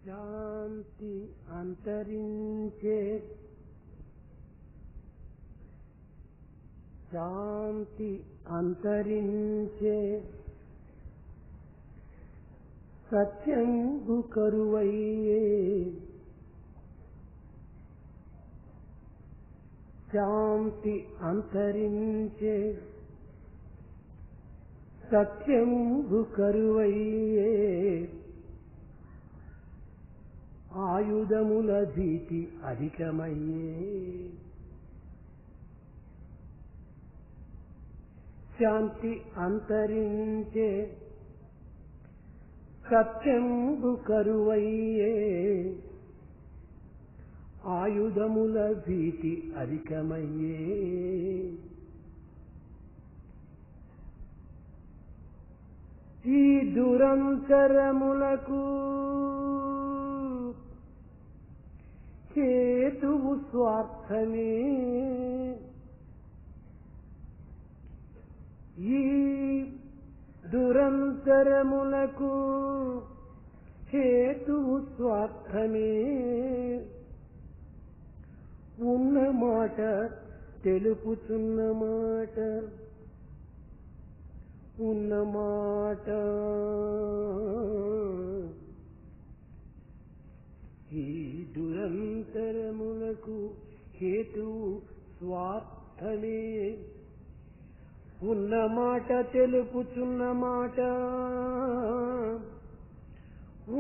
శాంతి అంతరించే శాంతి అంతరించే సత్యంబు కరువయ్యే శాంతి అంతరించే సత్యంబు కరువయ్యే ఆయుధముల భీతి అధికమయ్యే శాంతి అంతరించే సత్యంబు కరువయ్యే ఆయుధముల భీతి అధికమయ్యే ఈ దురంతరములకు హేతువు స్వార్థమే ఈ దురంతరములకు హేతువు స్వార్థమే ఉన్న మాట తెలుపుచున్న మాట ఉన్న మాట ఈ దురంతరములకు హేతువు స్వార్థమే ఉన్న మాట తెలుపుచున్న మాట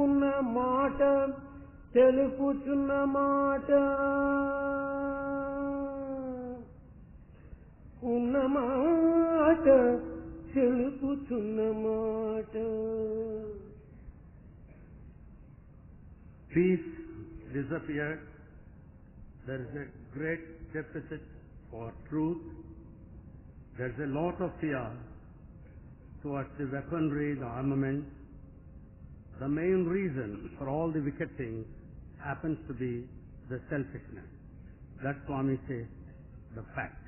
ఉన్న మాట తెలుపుచున్న మాట ఉన్న మాట తెలుపుచున్న మాట. Peace disappeared. There is a great deficit for truth. There is a lot of fear towards the weaponry, the armament. The main reason for all the wicked things happens to be the selfishness. That Swami says the fact.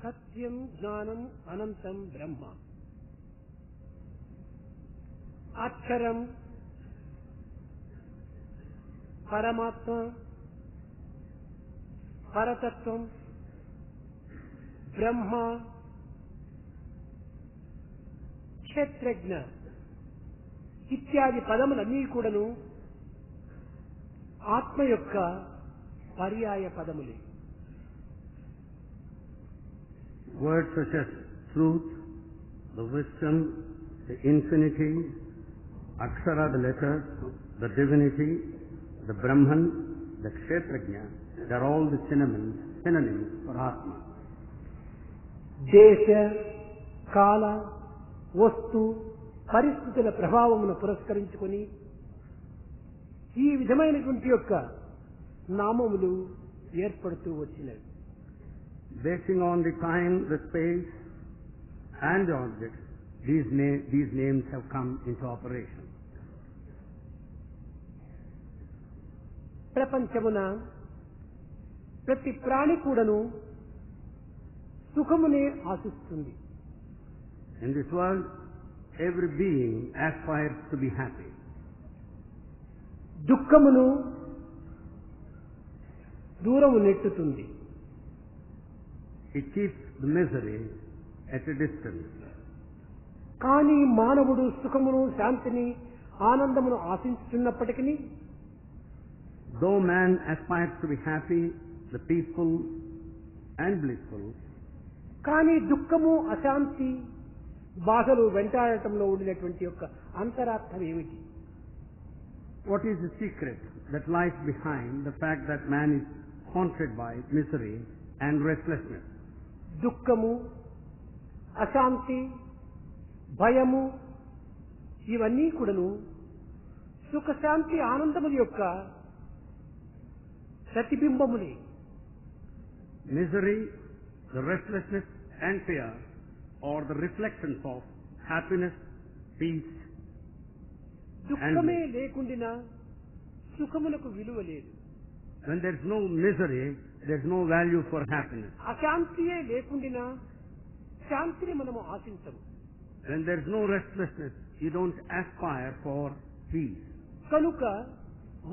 సత్యం జ్ఞానం అనంతం బ్రహ్మ. అక్షరం పరమాత్మ పరతత్వం బ్రహ్మ క్షేత్రజ్ఞ ఇత్యాది పదములన్నీ కూడాను ఆత్మ యొక్క పర్యాయ పదములే. Words such as truth, the wisdom, the infinity, Akshara, the letters, the divinity, the Brahman, the Kshetrajna, they are all the synonyms for Atma. దేశ కాల వస్తు పరిస్థితుల ప్రభావమును పురస్కరించుకొని ఈ విధమైనటువంటి యొక్క నామములు ఏర్పడుతూ వచ్చినవి. Basing on the time, the space and the objects, these names have come into operation. ప్రపంచమున ప్రతి ప్రాణి కూడాను సుఖమునే ఆశిస్తుంది. In this world, every being aspires to be happy. దుఃఖమును దూరము నెట్టుతుంది. It keeps the misery at a distance. కానీ మానవుడు సుఖమును శాంతిని ఆనందమును ఆశించుతున్నప్పటికీ Though man aspires to be happy, the peaceful and blissful, కానీ దుఃఖము అశాంతి బాధలు వెంటాడటంలో ఉండినటువంటి యొక్క అంతరార్థం ఏమిటి? what is the secret that lies behind the fact that man is haunted by misery and restlessness? దుఃఖము అశాంతి భయము ఇవన్నీ కూడాను సుఖశాంతి ఆనందముల యొక్క ప్రతిబింబములే. Misery, the restlessness and fear are the reflections of happiness, peace. దుఃఖమే లేకుండా సుఖములకు విలువ లేదు. When there is no misery, there is no value for happiness. అశాంతియే లేకుండా శాంతిని మనము ఆశించము. When there is no restlessness, you don't aspire for peace. కనుక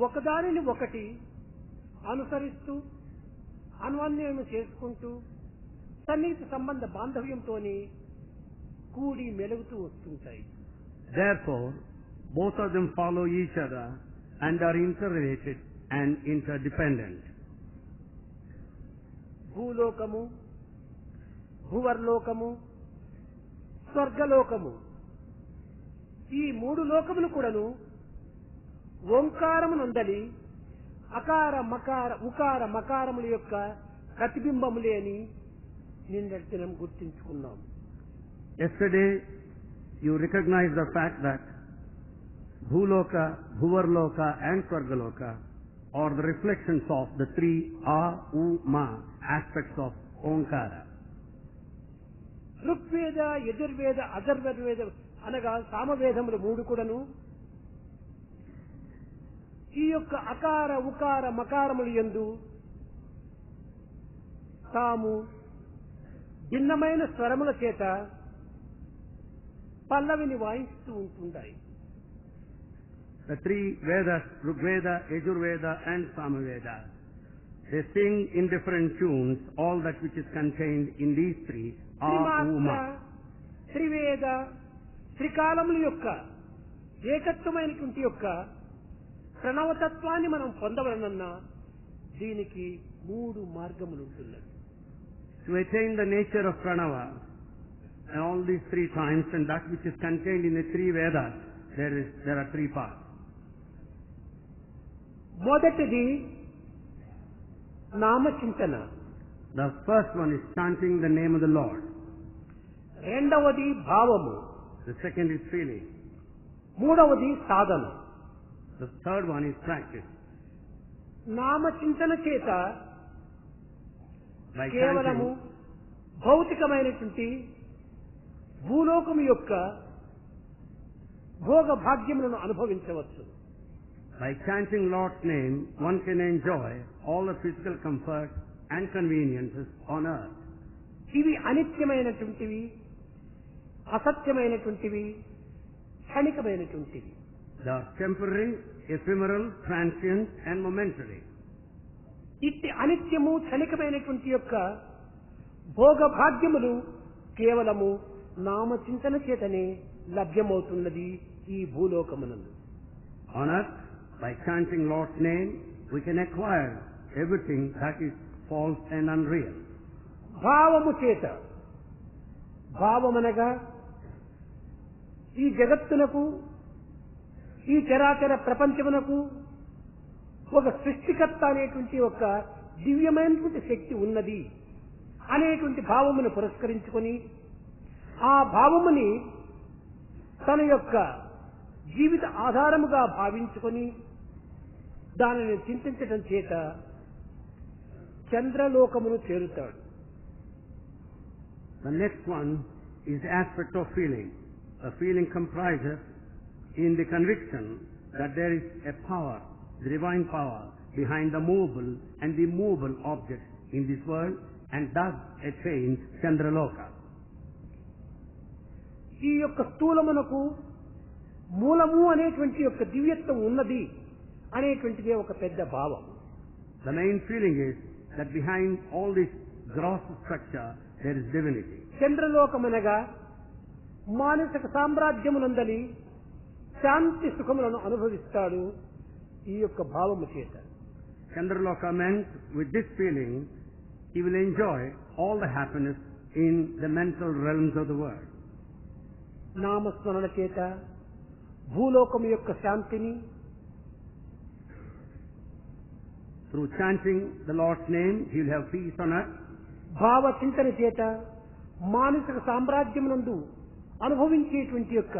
ఒకదానిని ఒకటి అనుసరిస్తూ అన్వన్యం చేసుకుంటూ సన్నిహిత సంబంధ బాంధవ్యంతోనే కూడి మెలుగుతూ వస్తుంటాయి. Therefore, both of them follow each other and are interrelated and interdependent. భూలోకము, భువర్లోకము, స్వర్గలోకము, ఈ మూడు లోకములు కూడాను ఓంకారము నందలి అకార మకార ఉకార మకారముల యొక్క ప్రతిబింబములే అని నిన్నటి దినం గుర్తించుకున్నాం. Yesterday, you recognized the fact that Bhuloka, Bhuvarloka and Swargaloka are the reflections of the three A, U, Ma aspects of Omkara. Rigveda, Yajurveda, Atharvaveda అనగా సామవేదములు మూడు కూడాను ఈ యొక్క అకార ఉకార మకారములు యందు తాము భిన్నమైన స్వరముల చేత పల్లవిని వాయిస్తూ ఉంటుంటాయి. The three Vedas, Rigveda, Yajurveda and Samaveda, they sing in different tunes all that which is contained in these three A, U, Ma. త్రివేద, త్రికాలముల యొక్క ఏకత్వమైనటువంటి యొక్క ప్రణవతత్వాన్ని మనం పొందవలనన్నా దీనికి మూడు మార్గములు ఉంటున్నవి. To attain the nature of Pranava and all these three times and that which is contained in the three Vedas, there are three paths. మొదటిది నామచింతన. The first one is chanting the name of the Lord. రెండవది భావము. The second is feeling. మూడవది సాధన. The third one is practice. నామచింతన చేత By కేవలము chanting, భౌతికమైనటువంటి భూలోకము యొక్క భోగ భాగ్యములను అనుభవించవచ్చు. by chanting Lord's name, one can enjoy all the physical comfort and conveniences on earth. ఇవి అనిత్యమైనటువంటివి, అసత్యమైనటువంటివి, క్షణికమైనటువంటివి. They are temporary, ephemeral, transient and momentary. ఇట్టి అనిత్యము క్షణికమైనటువంటి యొక్క భోగ భాగ్యములు కేవలము నామచింతన చేతనే లభ్యమవుతున్నది ఈ భూలోకమునందు. On earth, by chanting Lord's name, we can acquire everything that is false and unreal. భావము చేత, భావమనగా ఈ జగత్తునకు, ఈ చరాచర ప్రపంచమునకు ఒక సృష్టికర్త అనేటువంటి ఒక దివ్యమైనటువంటి శక్తి ఉన్నది అనేటువంటి భావమును పురస్కరించుకొని ఆ భావముని తన యొక్క జీవిత ఆధారముగా భావించుకొని దానిని చింతించటం చేత చంద్రలోకమును చేరుతాడు. The next one is the aspect of feeling. A feeling comprises in the conviction that there is a power, the divine power, behind the movable and the immovable objects in this world and thus attain Chandraloka. ఈ యొక్క స్థూలమునకు మూలము అనేటువంటి యొక్క దివ్యత్వం ఉన్నది అనేటువంటిదే ఒక పెద్ద భావం. The main feeling is that behind all this gross structure there is divinity. చంద్రలోకమనగా మానసిక సామ్రాజ్యమునందలి శాంతి సుఖములను అనుభవిస్తాడు ఈ యొక్క భావము చేత. Chandraloka meant with this feeling he will enjoy all the happiness in the mental realms of the world. నామస్మరణ చేత భూలోకము యొక్క శాంతిని, Through chanting the Lord's name, he will have peace on earth. భావ చింతన చేత మానసిక సామ్రాజ్యమునందు అనుభవించేటువంటి యొక్క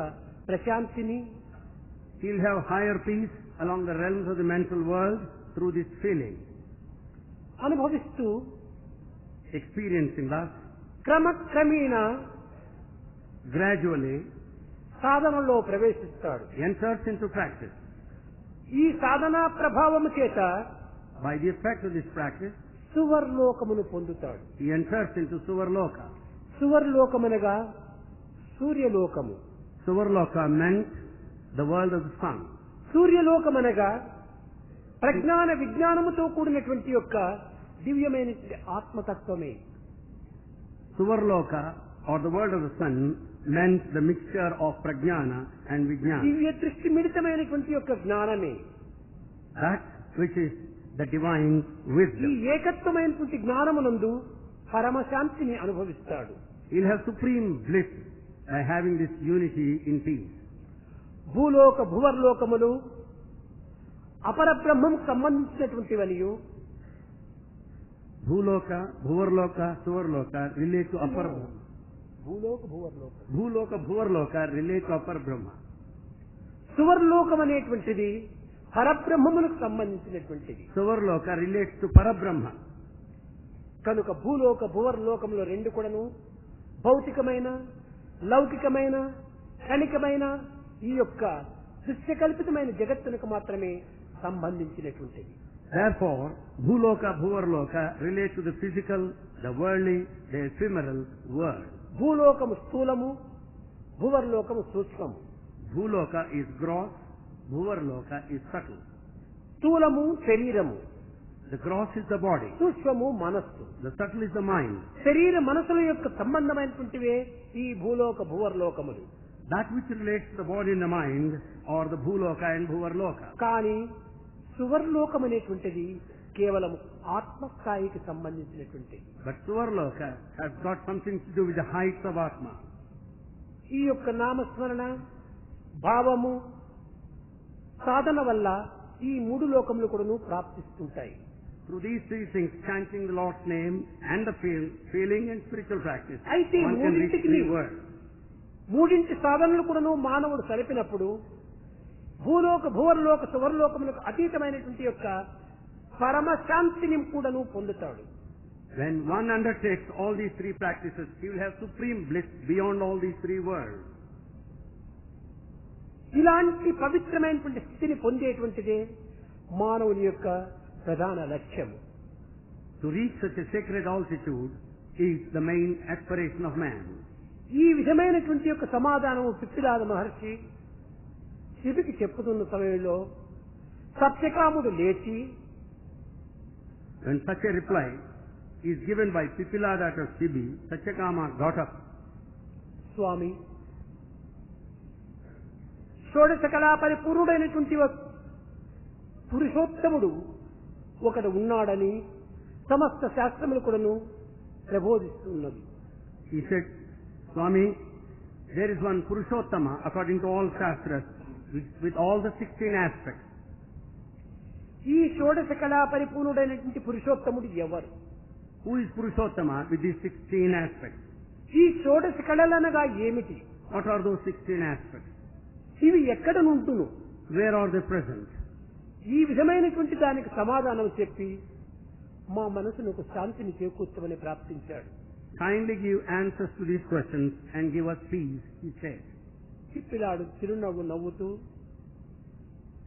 ప్రశాంతిని, He will have higher peace along the realms of the mental world through this feeling. అనుభవిస్తూ Experiencing that, క్రమక్రమేణ gradually సాధనలో ప్రవేశిస్తాడు. enters into practice. ఈ సాధనా ప్రభావము చేత By the effect of this practice, సువర్లోకమును పొందుతాడు. he enters into Suvarloka. సువర్లోకమనగా సూర్యలోకము. Suvarloka meant the world of the sun. సూర్యలోకం అనగా ప్రజ్ఞాన విజ్ఞానముతో కూడినటువంటి యొక్క దివ్యమైన ఆత్మతత్వమే. Suvarloka, or the world of the sun, meant the mixture of prajnana and vijnana. దివ్య దృష్టి మిళితమైనటువంటి యొక్క జ్ఞానమే. That which is the divine ఈ wisdom. ఏకత్వమైనటువంటి జ్ఞానమునందు పరమశాంతిని అనుభవిస్తాడు. He'll have supreme bliss by having this unity in peace. భూలోక భువర్లోకములు అపర బ్రహ్మం సంబంధించినటువంటివనియు, Bhuloka, Bhuvarloka, Suvarloka relate to upper Brahma. భూలోక భువర్లోక Bhuloka, Bhuvarloka relate to upper Brahma. సువర్లోకం అనేటువంటిది పరబ్రహ్మములకు సంబంధించినటువంటిది. Suvarloka relates to Parabrahma. కనుక భూలోక భువర్లోకములు రెండు కూడాను భౌతికమైన లౌకికమైన క్షణికమైన ఈ యొక్క దృశ్యకల్పితమైన జగత్తునకు మాత్రమే సంబంధించినటువంటిది. Therefore, Bhuloka, Bhuvarloka relate to the physical, the worldly, the ephemeral world. భూలోకము స్థూలము, భువర్లోకము సూక్ష్మము. Bhuloka is gross, Bhuvarloka is subtle. స్థూలము శరీరము, The gross is the body, సూక్ష్మము మనస్సు. the subtle is the mind. శరీర మనసుల యొక్క సంబంధమైనటువంటివే ఈ భూలోక భువర్లోకములు. That which relates to the body and the mind are the Bhuloka and Bhuvarloka. కానీ సువర్లోకం అనేటువంటిది కేవలం ఆత్మస్థాయికి సంబంధించినటువంటిది. But Suvarloka has got something to do with the heights of Atma. ఈ యొక్క నామస్మరణ భావము సాధన వల్ల ఈ మూడు లోకములు కూడాను ప్రాప్తిస్తుంటాయి. Through these three things, chanting the Lord's name and the feeling and spiritual practice, అయితే one can reach three worlds. మూడింటి సాధనలు కూడాను మానవుడు సరిపినప్పుడు భూలోక భువర్లోక సువర్లోకములకు అతీతమైనటువంటి యొక్క పరమశాంతిని కూడాను పొందుతాడు. When one undertakes all these three practices, he will have supreme bliss beyond all these three worlds. ఇలాంటి పవిత్రమైనటువంటి స్థితిని పొందేటువంటిదే మానవుని యొక్క ప్రధాన లక్ష్యం. To reach such a sacred altitude is the main aspiration of man. ఈ విధమైనటువంటి యొక్క సమాధానము పిప్పిలాద మహర్షి శిబికి చెప్పుతున్న సమయంలో సత్యకాముడు లేచి, When such a reply is given by Pipilada to Shibi, Satyakama got up. స్వామి, షోడశ కళా పరిపూర్ణుడైనటువంటి పురుషోత్తముడు ఒకడు ఉన్నాడని సమస్త శాస్త్రములు కూడాను ప్రబోధిస్తున్నది. He said, Swami, there is one Purushottama according to all Shastras with all the 16 aspects. ఈ షోడశ కళా పరిపూర్ణుడైనటువంటి పురుషోత్తముడు ఎవరు? Who is Purushottama with these 16 aspects? ఈ షోడశ కళలనగా ఏమిటి? What are those 16 aspects? ఇవి ఎక్కడ నుంటును? Where are they present? ఈ విధమైనటువంటి దానికి సమాధానం చెప్పి మా మనసునకు శాంతిని చేకూర్చమని ప్రార్థించాడు. Kindly give answers to these questions and give us peace, he said. పిప్పిలాడు చిరునవ్వు నవ్వుతూ,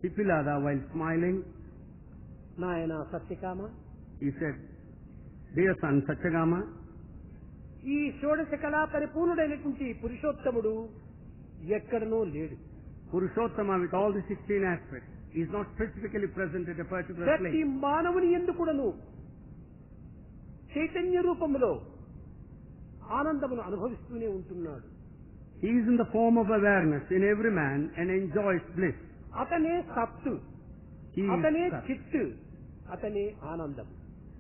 Pipilada, while smiling, నాయన Satyakama, he said, Dear son Satyakama, ఈ షోడశ కళా పరిపూర్ణుడైనటువంటి పురుషోత్తముడు ఎక్కడనో లేడు. Purushottama with all the 16 aspects is not specifically present at a particular ప్రతి place. మానవుని యందు కూడాను చైతన్య రూపంలో ఆనందమును అనుభవిస్తూనే ఉంటున్నాడు. He is in the form of awareness in every man and enjoys bliss. అతనే సత్తు, He అతనే is Sat. చిత్తు, అతనే ఆనందం.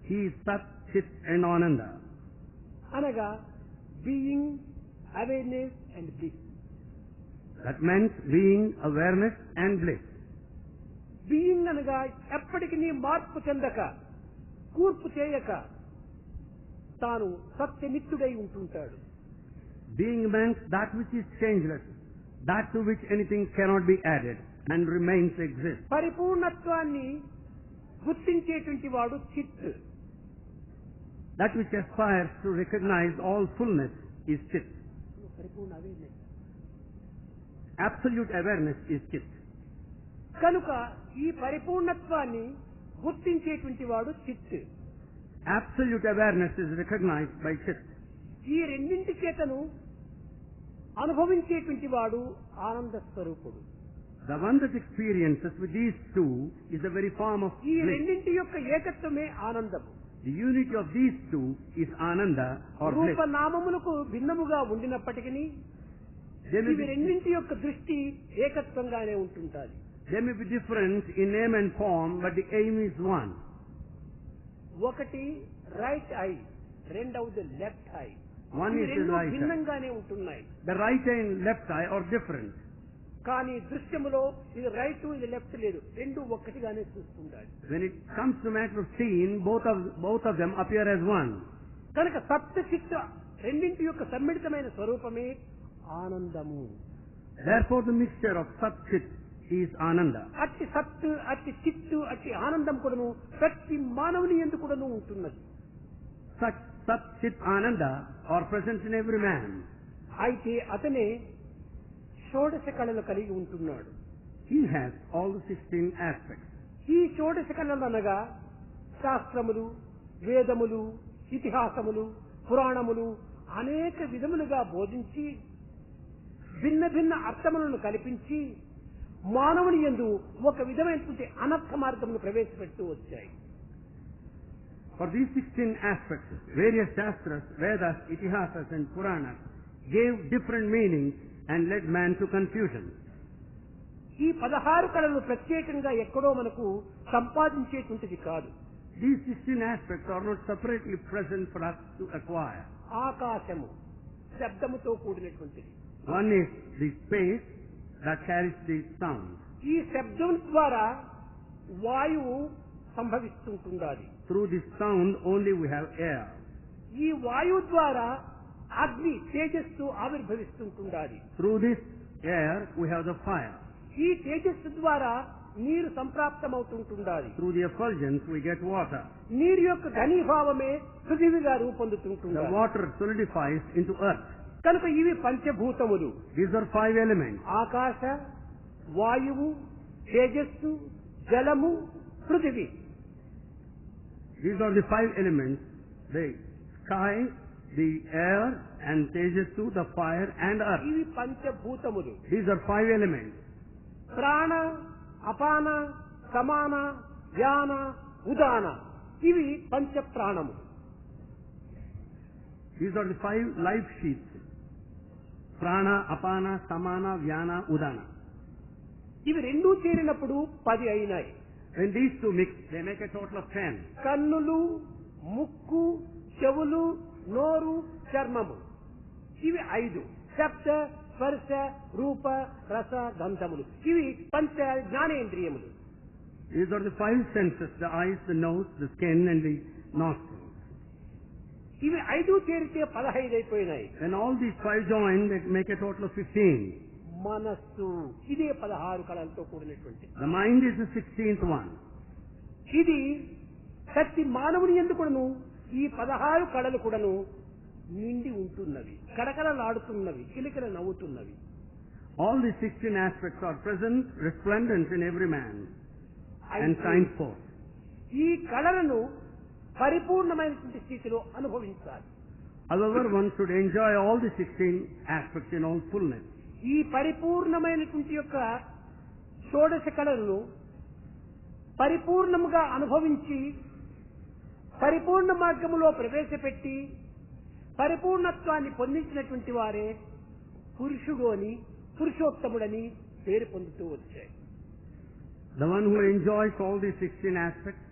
He is Sat, Chit and Ananda. అనగా being, awareness and bliss. That meant being, awareness and bliss. Being అనగా ఎప్పటికీ మార్పు చెందక, కూర్పు చేయక తాను సత్యనిత్యుడై ఉంటుంటాడు. Being meant that which is changeless, that to which anything cannot be added and remains exist. పరిపూర్ణత్వాన్ని గుర్తించేటువంటి వాడు చిత్. That which aspires to recognize all fullness is Chit. పరిపూర్ణ awareness. Absolute awareness is Chit. కనుక ఈ పరిపూర్ణత్వాన్ని గుర్తించేటువంటి వాడు చిత్. Absolute awareness is recognized by Chit. ఈ రెండింటి చేతను అనుభవించేటువంటి వాడు ఆనంద స్వరూపుడు. The one that experiences with these two is the very form of ఈ bliss. రెండింటి యొక్క ఏకత్వమే ఆనందము. The unity of these two is ananda or bliss. రూపనామములకు భిన్నముగా ఉండినప్పటికీ ఇవి రెండింటి యొక్క దృష్టి ఏకత్వంగానే ఉంటుంటాది. They may be different in name and form, but the aim is one. ఒకటి right I, రెండవది left I. One is the రెండు right eye. భిన్నంగానే ఉంటున్నాయి. The right eye and left eye are different. కానీ దృశ్యములో ఇది రైట్ ఇది left లేదు, రెండు ఒక్కటిగానే చూస్తుంటాడు. When it comes to matter of seeing, both of them appear as one. కనుక సత్ చిత్ రెండింటి యొక్క సమ్మిళితమైన స్వరూపమే ఆనందము. Therefore, the mixture of Sat Chit is Ananda. అట్టి సత్తు, అట్టి చిత్తు, అట్టి ఆనందం కూడాను ప్రతి మానవుని యందు కూడాను ఉంటున్నది. Such Sat Chit Ananda are present in every man. అయితే అతనే షోడశ కళలు కలిగి ఉంటున్నాడు. He has all the 16 aspects. ఈ షోడశ కళలు అనగా శాస్త్రములు, వేదములు, ఇతిహాసములు, పురాణములు అనేక విధములుగా బోధించి భిన్న భిన్న అర్థములను కల్పించి మానవుని యందు ఒక విధమైనటువంటి అనర్థ మార్గమును ప్రవేశపెడుతూ వచ్చాయి. For these 16 aspects, various Shastras, Vedas, Itihasas and Puranas gave different meanings and led man to confusion. ఈ 16 కళలు ప్రత్యేకంగా ఎక్కడో మనకు సంపాదించేటువంటిది కాదు. These 16 aspects are not separately present for us to acquire. ఆకాశము శబ్దముతో కూడినటువంటిది. One is the space that carries the sound. ఈ శబ్దం ద్వారా వాయువు సంభవిస్తుంటుండాలి. Through this sound only we have air. ఈ వాయువు ద్వారా అగ్ని తేజస్సు ఆవిర్భవిస్తుంటుండాలి. Through this air we have the fire. ఈ తేజస్సు ద్వారా నీరు సంప్రాప్తమవుతుంటుండాలి. Through the effulgence we get water. నీరు యొక్క ఘనీభావమే పృథివిగా The రూపొందుతుంటుంది. water solidifies into earth. కనుక ఇవి పంచభూతములు. These are 5 elements. ఆకాశ, వాయువు, తేజస్సు, జలము, పృథివి. These are the 5 elements. The sky, the air and Tejasu, the fire and earth. ఇవి పంచభూతములు. These are 5 elements. ప్రాణ, అపాన, సమాన, వ్యాన, ఉదాన ఇవి పంచ ప్రాణము. These are the 5 life sheaths. Prana, Apana, Samana, Vyana, Udana. ఇవి రెండూ చేరినప్పుడు 10 అయినాయి. When these two mix, they make a total of 10. కన్నులు, ముక్కు, చెవులు, నోరు, చర్మము ఇవి 5. శబ్ద, స్పర్శ, రూప, రస, గంధములు ఇవి పంచ జ్ఞానేంద్రియములు. These are the 5 senses, the eyes, the nose, the skin and the nostrils. ఇవి 5 చేరితే 15 అయిపోయినాయి. When all these 5 join, they make a total of 15. మనస్సు ఇదే 16 కళలతో కూడినటువంటి. The mind is the 16th one. ఇది ప్రతి మానవుని యందు కూడాను ఈ 16 కళలు కూడాను నిండి ఉంటున్నవి, కడకలలాడుతున్నవి, కిలకిల నవ్వుతున్నవి. All these 16 aspects are present, resplendent in every man and shine forth. ఈ కళలను పరిపూర్ణమైనటువంటి స్థితిలో అనుభవించాలి. However, one should enjoy all the 16 aspects in all fullness. ఈ పరిపూర్ణమైనటువంటి యొక్క షోడశ కళలను పరిపూర్ణముగా అనుభవించి పరిపూర్ణ మార్గములో ప్రవేశపెట్టి పరిపూర్ణత్వాన్ని పొందించినటువంటి వారే పురుషుడు అని, పురుషోత్తముడని పేరు పొందుతూ వచ్చాయి. The one who enjoys all these 16 aspects,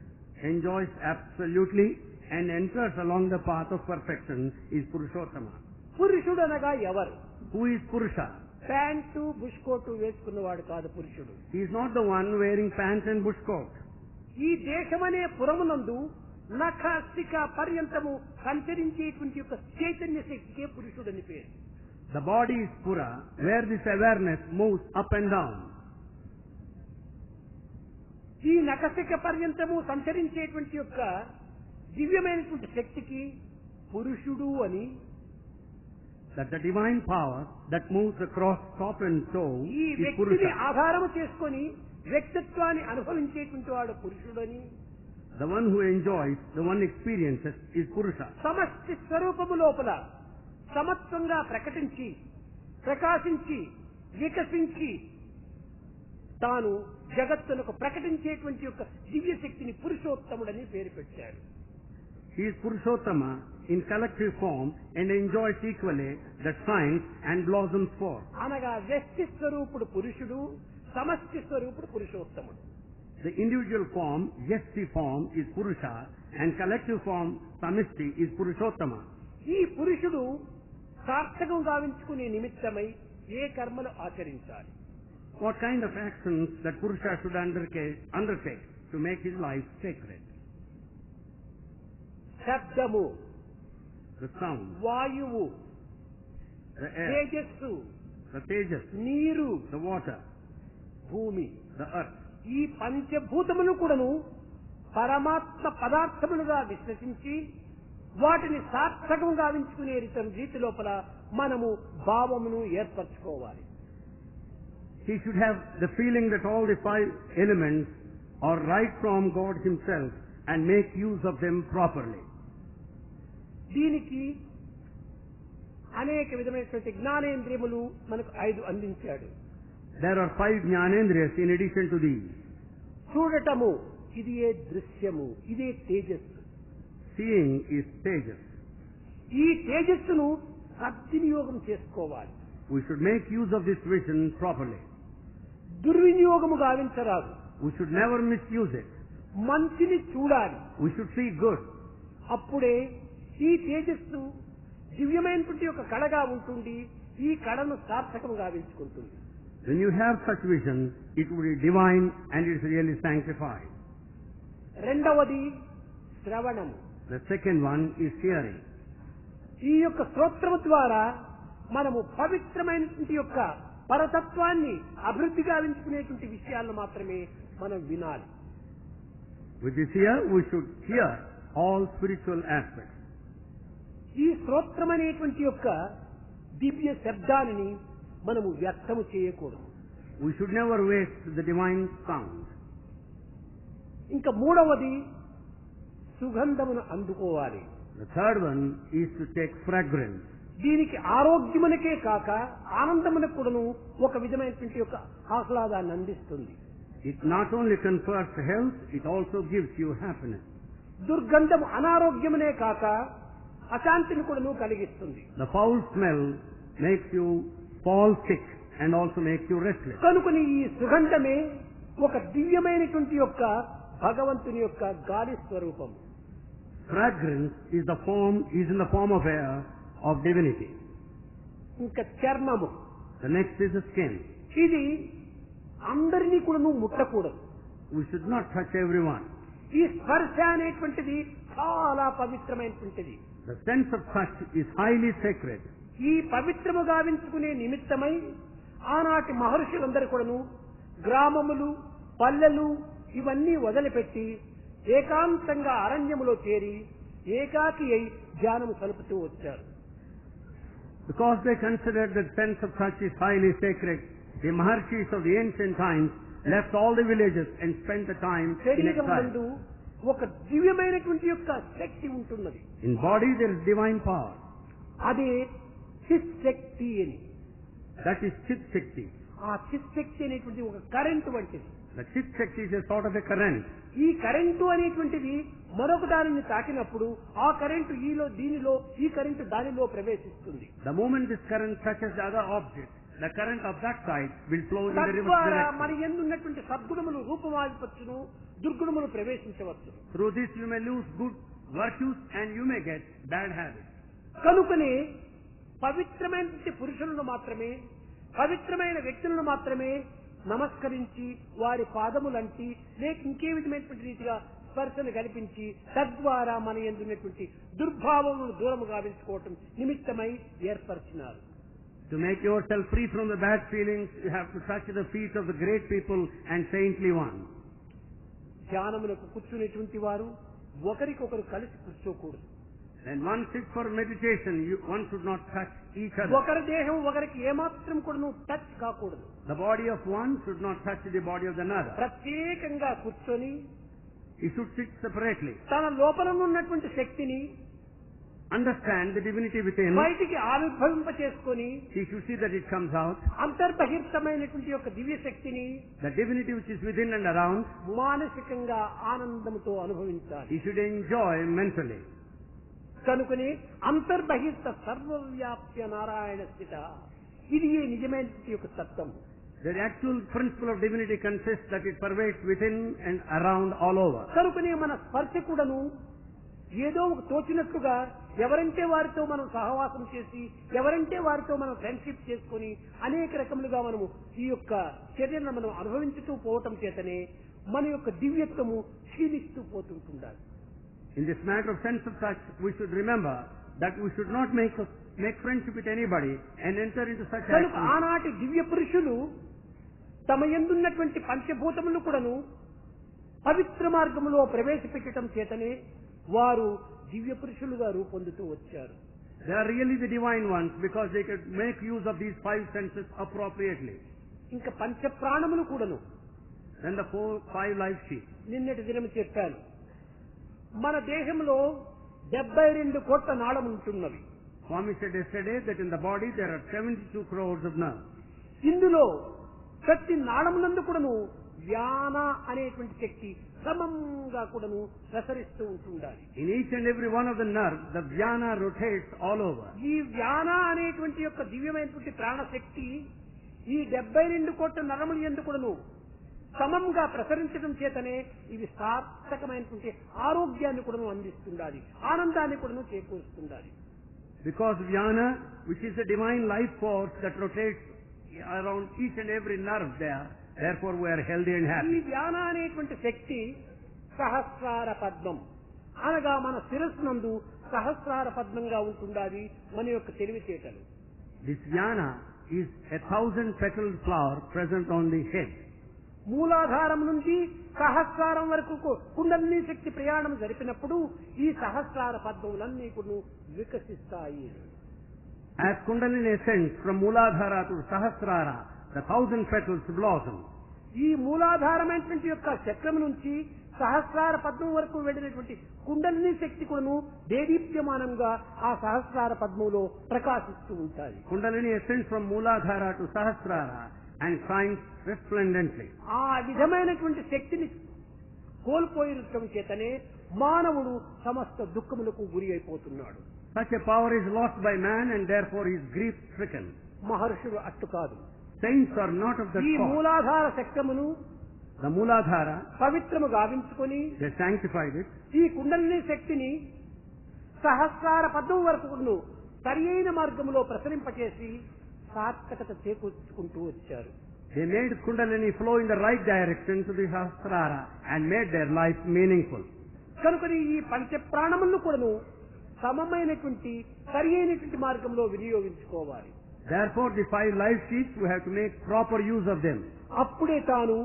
enjoys absolutely and enters along the path of perfection is Purushottama. పురుషుడు అనగా ఎవరు? Who is Purusha? ప్యాంటు బుష్కోటు వేసుకున్నవాడు కాదు పురుషుడు. He is not the one wearing pants and bush coat. ఈ దేశమనే పురమునందు నఖాస్తిక పర్యంతము సంచరించేటువంటి యొక్క చైతన్య శక్తికే పురుషుడని పేరు. The body is Pura, where this awareness moves up and down. ఈ నఖశిఖ పర్యంతము సంచరించేటువంటి యొక్క దివ్యమైనటువంటి శక్తికి పురుషుడు అని, That the divine power that moves across top and toe ఈ is వ్యక్తిని Purusha. ఆధారము చేసుకొని వ్యక్తిత్వాన్ని అనుభవించేటువంటి వాడు పురుషుడని, The one who enjoys, the one experiences is Purusha. సమష్టి స్వరూపము లోపల సమత్వంగా ప్రకటించి ప్రకాశించి వికసించి తాను జగత్తునకు ప్రకటించేటువంటి యొక్క దివ్య శక్తిని పురుషోత్తముడని పేరు పెట్టాడు. He is Purushottama in collective form and enjoys equally the shines and blossoms forth. అనగా వ్యక్తి స్వరూపుడు పురుషుడు, సమష్టి స్వరూపుడు పురుషోత్తముడు. The individual form, Yasti form, is Purusha and collective form, Samishti, is Purushottama. ఈ పురుషుడు సార్థకం గావించుకునే నిమిత్తమై ఏ కర్మలు ఆచరించాలి? What kind of actions that Purusha should undertake to make his life sacred? శబ్దము, The sound, వాయువు, the air, తేజస్సు, the tejas, నీరు, the water, భూమి, the earth. ఈ పంచభూతములు కూడాను పరమాత్మ పదార్థములుగా విశ్వసించి వాటిని సార్థకం గావించుకునే రీతి లోపల మనము భావమును ఏర్పరచుకోవాలి. He should have the feeling that all the 5 elements are right from God himself and make use of them properly. దీనికి అనేక విధమైనటువంటి జ్ఞానేంద్రియములు మనకు 5 అందించాడు. There are 5 jnanendriyas in addition to these. చూడటము, ఇది ఏ దృశ్యము, ఇదే తేజస్సు. Seeing is tejas. ఈ తేజస్సును సద్వినియోగం చేసుకోవాలి. We should make use of this vision properly. దుర్వినియోగము గావించరాదు. We should never misuse it. మంచిని చూడాలి. We should see good. అప్పుడే ఈ తేజస్సు దివ్యమైనటువంటి ఒక కళగా ఉంటుంది. ఈ కళను సార్థకం గావించుకుంటుంది. When you have such vision, it will be divine and it is really sanctified. రెండవది శ్రవణము. The second one is hearing. ఈ యొక్క శ్రోత్రము ద్వారా మనము పవిత్రమైనటువంటి యొక్క పరతత్వాన్ని అభివృద్ధి గావించుకునేటువంటి విషయాలను మాత్రమే మనం వినాలి. With this ear, we should hear all spiritual aspects. ఈ శ్రోత్రమనేటువంటి యొక్క దివ్య శబ్దాన్ని మనము వ్యర్థము చేయకూడదు. We should never waste the divine sound. ఇంకా మూడవది సుగంధమును అందుకోవాలి. The third one is to take fragrance. దీనికి ఆరోగ్యమునకే కాక ఆనందమునకు కూడాను ఒక విధమైనటువంటి యొక్క ఆహ్లాదాన్ని అందిస్తుంది. It not only confers health, it also gives you happiness. దుర్గంధము అనారోగ్యమునే కాక అశాంతిని కూడాను కలిగిస్తుంది. The foul smell makes you fall sick and also makes you restless. కనుకొని ఈ సుగంధమే ఒక దివ్యమైనటువంటి యొక్క భగవంతుని యొక్క గాలి స్వరూపం. Fragrance is in the form of air of divinity. ఇంకా చర్మము. The next is the skin. ఇది అందరినీ కూడాను ముట్టకూడదు. We should not touch everyone. ఈ స్పర్శ అనేటువంటిది చాలా పవిత్రమైనటువంటిది. The sense of touch is highly sacred. ఈ పవిత్రము గావించుకునే నిమిత్తమై ఆనాటి మహర్షులందరూ కూడాను గ్రామములు, పల్లెలు ఇవన్నీ వదిలిపెట్టి ఏకాంతంగా అరణ్యములో చేరి ఏకాకి అయి ధ్యానము సలుపుతూ వచ్చారు. Because they considered that sense of touch is highly sacred, the Maharshis of the ancient times left all the villages and spent the time in శరీరం exile. నందు ఒక దివ్యమైనటువంటి యొక్క శక్తి ఉంటున్నది. In body there is divine power. అదే చిత్ శక్తి అని. That is Chit Shakti. ఆ చిత్ శక్తి అనేటువంటి ఒక కరెంటు వంటిది. The Chit Shakti is a sort of a current. ఈ కరెంటు అనేటువంటిది మరొక దానిని తాకినప్పుడు ఆ కరెంటు దీనిలో ఈ కరెంటు దానిలో ప్రవేశిస్తుంది. The moment this current touches the other object, the current of that side will flow in the reverse తద్వారా direction. మన ఎందున్నటువంటి సద్గుణములు రూపమాల్పచ్చును, దుర్గుణములు ప్రవేశించవచ్చు. Through this you may lose good virtues and you may get bad habits. కనుకనే పవిత్రమైనటువంటి పురుషులను మాత్రమే, పవిత్రమైన వ్యక్తులను మాత్రమే నమస్కరించి వారి పాదములంటి లేక ఇంకే విధమైనటువంటి రీతిగా స్పర్శను కల్పించి తద్వారా మన ఎందున్నటువంటి దుర్భావములను దూరము గావించుకోవటం నిమిత్తమై ఏర్పరిచినారు. To make yourself free from the bad feelings, you have to touch the feet of the great people and saintly ones. ధ్యానములకు కూర్చునేటువంటి వారు ఒకరికొకరు కలిసి కూర్చోకూడదు. When one sits for meditation, one should not touch each other. ఒకరి దేహం ఒకరికి ఏమాత్రం కూడా touch కాకూడదు. The body of one should not touch the body of another. ప్రత్యేకంగా కూర్చొని He should sit separately. తన లోపల ఉన్నటువంటి శక్తిని understand the divinity within, బయటికి ఆవిర్భవింప చేసుకొని he should see that it comes out. అంతర్బహిర్తమైనటువంటి యొక్క దివ్య శక్తిని The divinity which is within and around, మానసికంగా ఆనందంతో అనుభవించాలి. he should enjoy mentally. కనుకని అంతర్బహిర్త సర్వవ్యాప్య నారాయణ స్థిత, ఇది ఈ నిజమైనటువంటి యొక్క తత్వం. The actual principle of divinity consists that it pervades within and around all over. కనుకనే మన స్పర్శ కూడాను ఏదో ఒక తోచినట్లుగా ఎవరంటే వారితో మనం సహవాసం చేసి, ఎవరంటే వారితో మనం ఫ్రెండ్షిప్ చేసుకుని అనేక రకములుగా మనము ఈ యొక్క చర్యలను మనం అనుభవించుతూ పోవటం చేతనే మన యొక్క దివ్యత్వము క్షీణిస్తూ పోతుంటుండాలి. In this matter of sense of touch, we should remember that we should not make friendship with anybody and enter into such కనుక actions. ఆనాటి దివ్య పురుషులు తమ యందున్నటువంటి పంచభూతములు కూడాను పవిత్ర మార్గములో ప్రవేశపెట్టడం చేతనే వారు దివ్య పురుషులుగా రూపొందుతూ వచ్చారు. They are really the divine ones because they could make use of these five senses appropriately. ఇంకా పంచ ప్రాణములు కూడాను Then the five life sheets. నిన్నటి దినం చెప్పాను. మన దేహంలో 72 కోట్ల నాళం ఉంటున్నవి. Swami said yesterday that in the body there are 72 crores of nerves. ఇందులో ప్రతి నాళమునందు కూడాను వ్యాన అనేటువంటి శక్తి సమంగా కూడాను ప్రసరిస్తూ ఉంటుండాలి. In each and every one of the nerves, the vyana rotates all over. ఈ వ్యాన అనేటువంటి యొక్క దివ్యమైనటువంటి ప్రాణశక్తి ఈ 72 కోట్ల నరములు యందు కూడాను సమంగా ప్రసరించడం చేతనే ఇవి సార్థకమైనటువంటి ఆరోగ్యాన్ని కూడాను అందిస్తుండాలి, ఆనందాన్ని కూడాను చేకూరుస్తుండాలి. Because vyana, which is a divine life force that rotates around each and every nerve there, therefore we are healthy and ఈ happy. వ్యాన అనేటువంటి శక్తి సహస్రార పద్మం అనగా మన శిరస్సునందు సహస్రార పద్మంగా ఉంటుండాలి మన యొక్క తెలివితేటలు. This vyana is 1,000-petaled flower present on the head. మూలాధారం నుంచి సహస్రారం వరకు కుండలిని శక్తి ప్రయాణం జరిపినప్పుడు ఈ సహస్రార పద్మములన్నీ కూడా వికసిస్తాయి. As Kundalini ascends from Mooladhara to Sahasrara, the 1,000 petals blossom. ఈ మూలాధారమైనటువంటి యొక్క చక్రం నుంచి సహస్రార పద్మం వరకు వెళ్ళినటువంటి కుండలిని శక్తి కూడాను దేదీప్యమానంగా ఆ సహస్రార పద్మంలో ప్రకాశిస్తూ ఉంటాయి. Kundalini ascends from Mooladhara to Sahasrara and shines resplendently. ఆ విధమైనటువంటి శక్తిని కోల్పోయినటం చేతనే మానవుడు సమస్త దుఃఖములకు గురి అయిపోతున్నాడు. Such a power is lost by man and therefore he is grief-stricken. మహర్షులు అట్టు కాదు. Saints are not of that ఈ sort. మూలాధార శక్తమును The Mooladhara, పవిత్రము గావించుకొని they sanctified it. ఈ కుండలిని శక్తిని సహస్రార పద్మం వరకు సరి అయిన మార్గంలో ప్రసరింపచేసి సార్థకత చేకూర్చుకుంటూ వచ్చారు. They made Kundalini flow in the right direction to the Sahasrara and made their life meaningful. కనుకని ఈ పంచ ప్రాణములను కూడాను సమమైనటువంటి సరి అయినటువంటి మార్గంలో వినియోగించుకోవాలి. Therefore the five life sheets, we have to make proper use of them. అప్పుడే తాను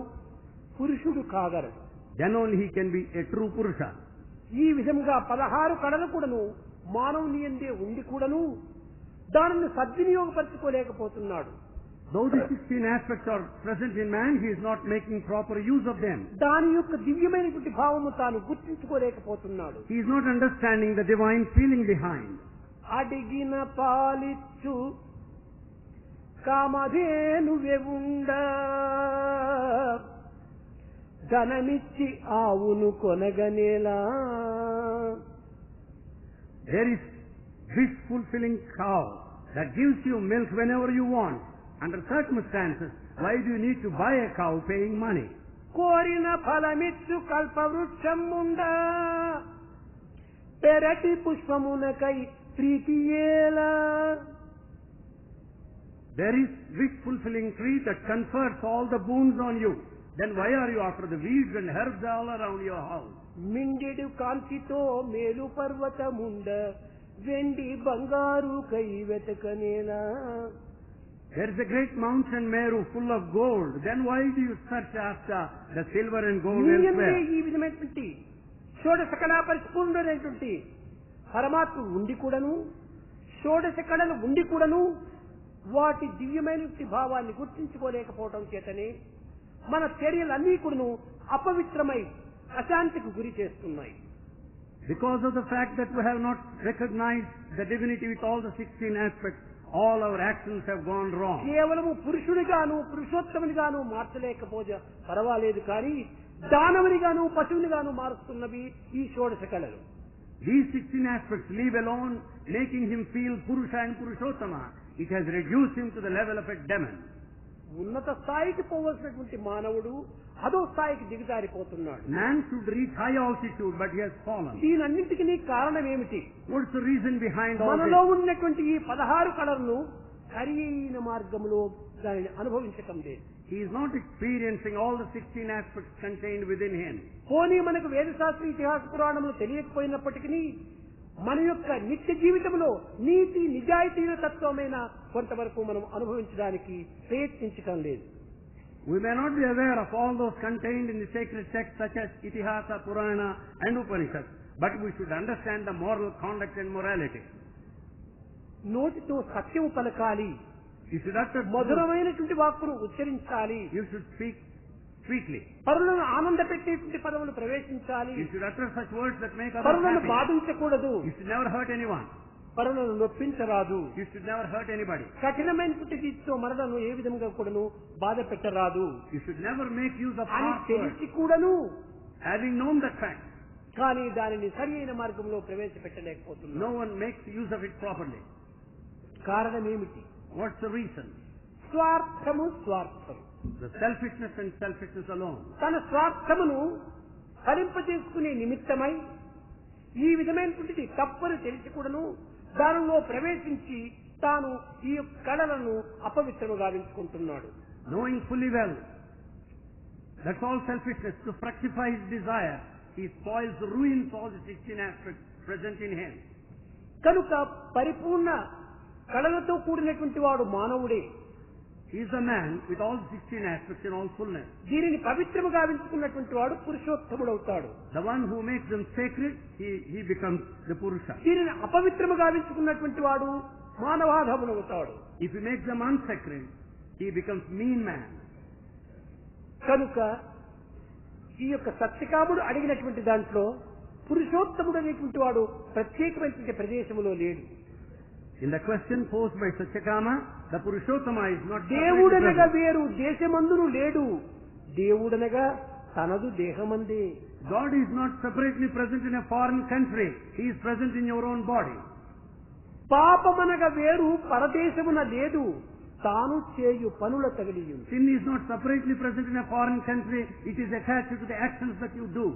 పురుషుడు కాగలడు. Then only he can be a true Purusha. ఈ విధంగా 16 కళలు కూడాను మానవుని యందే ఉండి కూడాను దానిని సద్వినియోగపరచుకోలేకపోతున్నాడు. Though the 16 aspects are present in man, he is not making proper use of them. దాని యొక్క దివ్యమైనటువంటి భావము తాను గుర్తించుకోలేకపోతున్నాడు. He is not understanding the divine feeling behind. అడిగిన పాలిచ్చు కామధేనువే ఉండ ధనమిచ్చి ఆవును కొనగనేలా. There is this fulfilling cow that gives you milk whenever you want. Under circumstances, why do you need to buy a cow paying money? కోరిన ఫలమిచ్చు కల్పవృక్షం ఉండ పెరటి పుష్పమునకై ప్రీతియేలా. There is this fulfilling tree that confers all the boons on you. Then why are you after the weeds and herbs all around your house? మిండెడు కాంతితో మేలు పర్వతముండ వెండి బంగారు కై వెతకనేలా. There is a great mountain Meru full of gold. Then why do you search after the silver and gold elsewhere? ఈ విధమైనటువంటి షోడశ కళా పరిపూర్ణుడైనటువంటి పరమాత్ముడు ఉండి కూడాను, షోడశ కళలు ఉండి కూడాను వాటి దివ్యమైనటువంటి భావాన్ని గుర్తించుకోలేకపోవటం చేతనే మన చర్యలన్నీ కూడాను అపవిత్రమై అశాంతికి గురి చేస్తున్నాయి. Because of the fact that we have not recognized the divinity with all the 16 aspects, all our actions have gone wrong. కేవలము పురుషునిగాను పురుషోత్తమునిగాను మార్చలేకపోతే పర్వాలేదు, కానీ దానవునిగాను పశువునిగాను మారుస్తున్నవి ఈ షోడశ కళలు. These 16 aspects leave alone, making him feel Purusha and Purushottama. It has reduced him to the level of a demon. ఉన్నత స్థాయికి పోవలసినటువంటి మానవుడు అదో స్థాయికి దిగజారిపోతున్నాడు. Man should reach high altitude, but he has fallen. దీనన్నింటికి కారణం ఏమిటి? What's the reason behind all మనలో this? ఉన్నటువంటి ఈ 16 కళలను సరైన మార్గంలో దానిని అనుభవించటం లేదు. He is not experiencing all the 16 aspects contained within him. పోనీ మనకు వేదశాస్త్ర ఇతిహాస పురాణములు తెలియకపోయినప్పటికీ మన యొక్క నిత్య జీవితంలో నీతి నిజాయితీల తత్వమైన కొంతవరకు మనం అనుభవించడానికి ప్రయత్నించటం లేదు. We may not be aware of all those contained in the sacred texts such as Itihasa, Purana and Upanishads, but we should understand the moral conduct and morality. నోటితో సత్యము పలకాలి, You should utter truth. మధురమైనటువంటి వాక్కును ఉచ్చరించాలి, You should speak sweetly. పరులను ఆనంద పెట్టేటువంటి పదవులు ప్రవేశించాలి, You should utter such words that make others పరులను happy. బాధించకూడదు, You should never hurt anyone. పరులను నొప్పించరాదు, You should never hurt anybody. కఠినమైనటువంటి రీతితో మరణను ఏ విధంగా కూడాను బాధ పెట్టరాదు You should never make use of అని harsh words. తెలిసి కూడాను, Having known that fact, కానీ దానిని సరి అయిన మార్గంలో ప్రవేశపెట్టలేకపోతున్నారు. no one makes use of it properly. కారణం ఏమిటి? What's the reason? స్వార్థము స్వార్థము. The selfishness and selfishness alone. తన స్వార్థమును ఫలింపజేసుకునే నిమిత్తమై ఈ విధమైనటువంటి తప్పని తెలిసి కూడాను దానిలో ప్రవేశించి తాను ఈ యొక్క కళలను అపవిత్రము గావించుకుంటున్నాడు. Knowing fully well, that's all selfishness. To fructify his desire, he spoils, ruins all the 16 aspects present in him. కనుక పరిపూర్ణ కళలతో కూడినటువంటి వాడు మానవుడే. He is a man with all 16 aspects in all fullness. దీనిని పవిత్రము గావించుకున్నటువంటి వాడు పురుషోత్తముడవుతాడు. The one who makes them sacred, he becomes the Purusha. దీనిని అపవిత్రము గావించుకున్నటువంటి వాడు మానవాధముడవుతాడు. If he makes them unsacred, he becomes mean man. కనుక ఈ యొక్క సత్యకాముడు అడిగినటువంటి దాంట్లో పురుషోత్తముడు అనేటువంటి వాడు ప్రత్యేకమైనటువంటి ప్రదేశంలో లేడు. In the question posed by Satyakama, the Purushottama is not దేవుడనగా వేరు దేశమందును లేడు, దేవుడనగా తనదు దేహమందే. God is not separately present in a foreign country. He is present in your own body. పాపమనగా వేరు పరదేశమున లేదు, తాను చేయు పనుల తగిలియు. Sin is not separately present in a foreign country. It is attached to the actions that you do.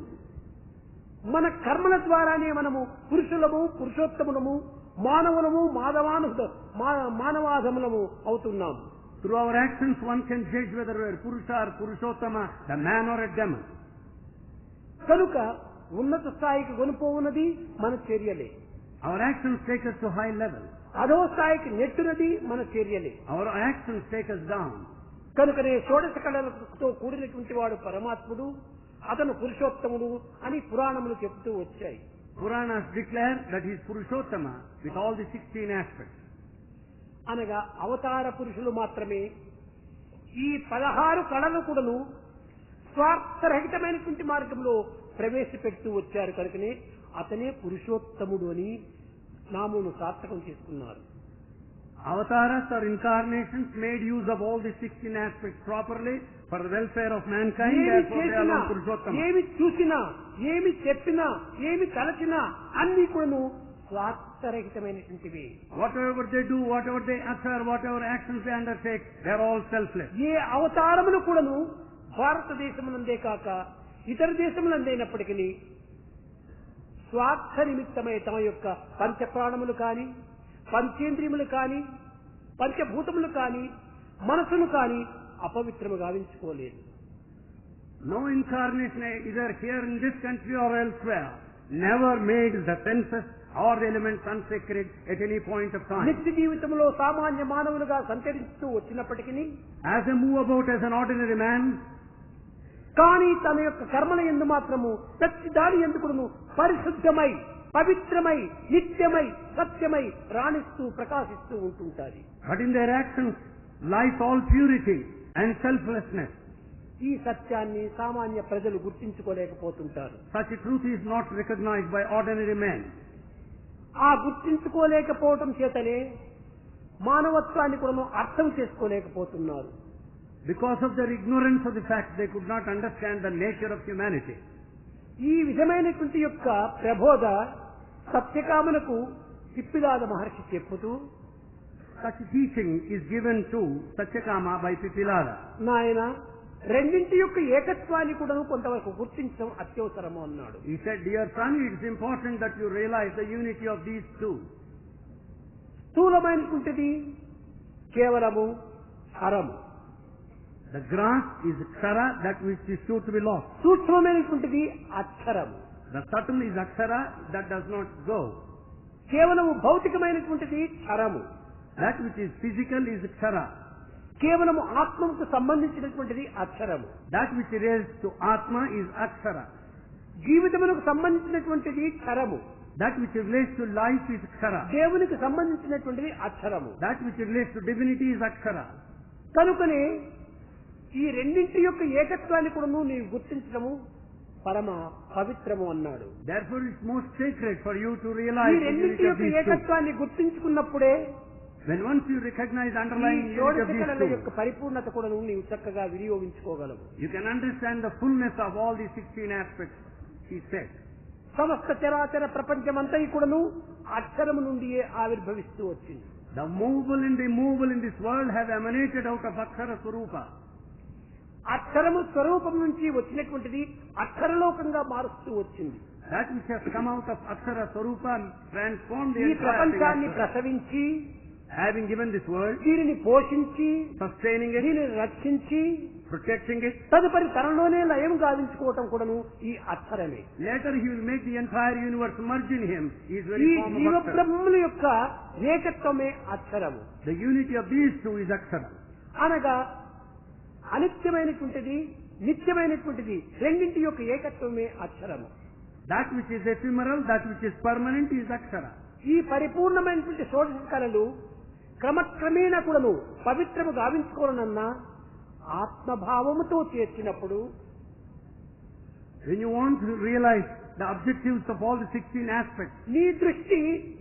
మన కర్మల ద్వారానే మనము పురుషులము పురుషోత్తములము మానవులము మానవాధములము అవుతున్నాము. Through our actions one can judge whether we are Purusha or Purushottama, the man or a demon. కనుక ఉన్నత స్థాయికి కొనుపోవున్నది మన చర్యలే. Our actions take us to high level. అధో స్థాయికి నెట్టునది మన చర్యలే. Our actions take us down. కనుకనే షోడశ కళలతో కూడినటువంటి వాడు పరమాత్ముడు, అతను పురుషోత్తముడు అని పురాణములు చెప్తూ వచ్చాయి. Puranas declare that he is Purushottama with all the 16 aspects. అనగా అవతార పురుషులు మాత్రమే ఈ 16 కళలు కూడాను స్వార్థరహితమైనటువంటి మార్గంలో ప్రవేశపెడుతూ వచ్చారు. కనుకనే అతనే పురుషోత్తముడు అని నామమును సార్థకం చేసుకున్నారు. Avatars or incarnations made use of all the 16 aspects properly for the welfare of mankind. Therefore they are known Purushottama. ఏమి చూసినా, ఏమి చెప్పినా, ఏమి తలచినా అన్ని కూడాను స్వార్థరహితమైనటువంటివి. Whatever they do, whatever they utter, whatever actions they undertake, they are all selfless. ఏ అవతారములు కూడాను భారతదేశమునందే కాక ఇతర దేశములందైనప్పటికీ స్వార్థ నిమిత్తమై తమ యొక్క పంచప్రాణములు కాని, పంచేంద్రియములు కాని, పంచభూతములు కాని, మనసును కాని అపవిత్రము గావించుకోలేదు. No incarnation either here in this country or elsewhere never made the senses or the elements unsacred at any point of time. నిత్య జీవితంలో సామాన్య మానవులుగా సంచరిస్తూ వచ్చినప్పటికీ As they move about as an ordinary man, కానీ తన యొక్క కర్మల యందు మాత్రము ప్రతి దాని ఎందుకును పరిశుద్ధమై, పవిత్రమై, నిత్యమై, సత్యమై రాణిస్తూ ప్రకాశిస్తూ ఉంటుంటారు. but in their actions lies all purity and selflessness. ఈ సత్యాన్ని సామాన్య ప్రజలు గుర్తించుకోలేకపోతుంటారు. Such a truth is not recognized by ordinary men. ఆ గుర్తించుకోలేకపోవటం చేతనే మానవత్వాన్ని కూడా అర్థం చేసుకోలేకపోతున్నారు. Because of their ignorance of the fact, they could not understand the nature of humanity. ఈ విధమైనటువంటి యొక్క ప్రబోధ సత్యకామనకు పిప్పిలాద మహర్షి చెప్పుతూ, Such teaching is given to Satyakama by Pipilada. నాయన రెండింటి యొక్క ఏకత్వాన్ని కూడా కొంతవరకు గుర్తించడం అత్యవసరము అన్నాడు. He said, dear son, it is important that you realize the unity of these two. స్థూలమైనటువంటిది కేవలము హరము, The grass is Akshara, that which is sure to be lost. సూక్ష్మమైనటువంటిది అక్షరము, The subtle is Akshara, that does not go. కేవలము భౌతికమైనటువంటిది క్షరము, That which is physical is Akshara. కేవలము ఆత్మకు సంబంధించినటువంటిది అక్షరము, That which relates to Atma is Akshara. జీవితమునకు సంబంధించినటువంటిది క్షరము, That which relates to life is Akshara. దేవునికి సంబంధించినటువంటిది అక్షరము. That which relates to divinity is Akshara. కనుకనే ఈ రెండింటి యొక్క ఏకత్వాన్ని కూడా నీవు గుర్తించడము పరమ పవిత్రము అన్నాడు. Therefore it's most sacred for you to ఈ realize the రెండింటి unity of యొక్క these two. ఏకత్వాన్ని గుర్తించుకున్నప్పుడే When once you recognize the ఈ underlying unity of షోడశ these కళల యొక్క two, పరిపూర్ణత కూడా నీవు చక్కగా వినియోగించుకోగలవు. you can understand the fullness of all these 16 aspects, he said. సమస్త చరాచర ప్రపంచమంతా కూడాను అక్షరము నుండియే ఆవిర్భవిస్తూ వచ్చింది. The movable and immovable in this world have emanated out of Akshara Swarupa. అక్షరము స్వరూపం నుంచి వచ్చినటువంటిది అక్షరలోకంగా మారుస్తూ వచ్చింది. That which has come out of Akshara Swarupa transformed the ఈ entire ప్రపంచాన్ని thing. ప్రసవించి Having given this world, దీనిని పోషించి sustaining it, దీనిని రక్షించి protecting it, తదుపరి తనలోనే లయం గావించుకోవటం కూడాను ఈ అక్షరమే. later he will make the entire universe merge in him. He is ఈ very form of జీవ Akshara. బ్రహ్మముల యొక్క ఏకత్వమే అక్షరము. The unity of these two is Akshara. అనగా అనిత్యమైనటువంటిది నిత్యమైనటువంటిది రెండింటి యొక్క ఏకత్వమే అక్షరము. That which is ephemeral, that which is permanent is Akshara. ఈ పరిపూర్ణమైనటువంటి షోడశ కళలు క్రమక్రమేణా కూడాను పవిత్రము గావించుకోవాలన్నా ఆత్మభావముతో చేర్చినప్పుడు, When you want to realize the objectives of all the 16 aspects, నీ దృష్టి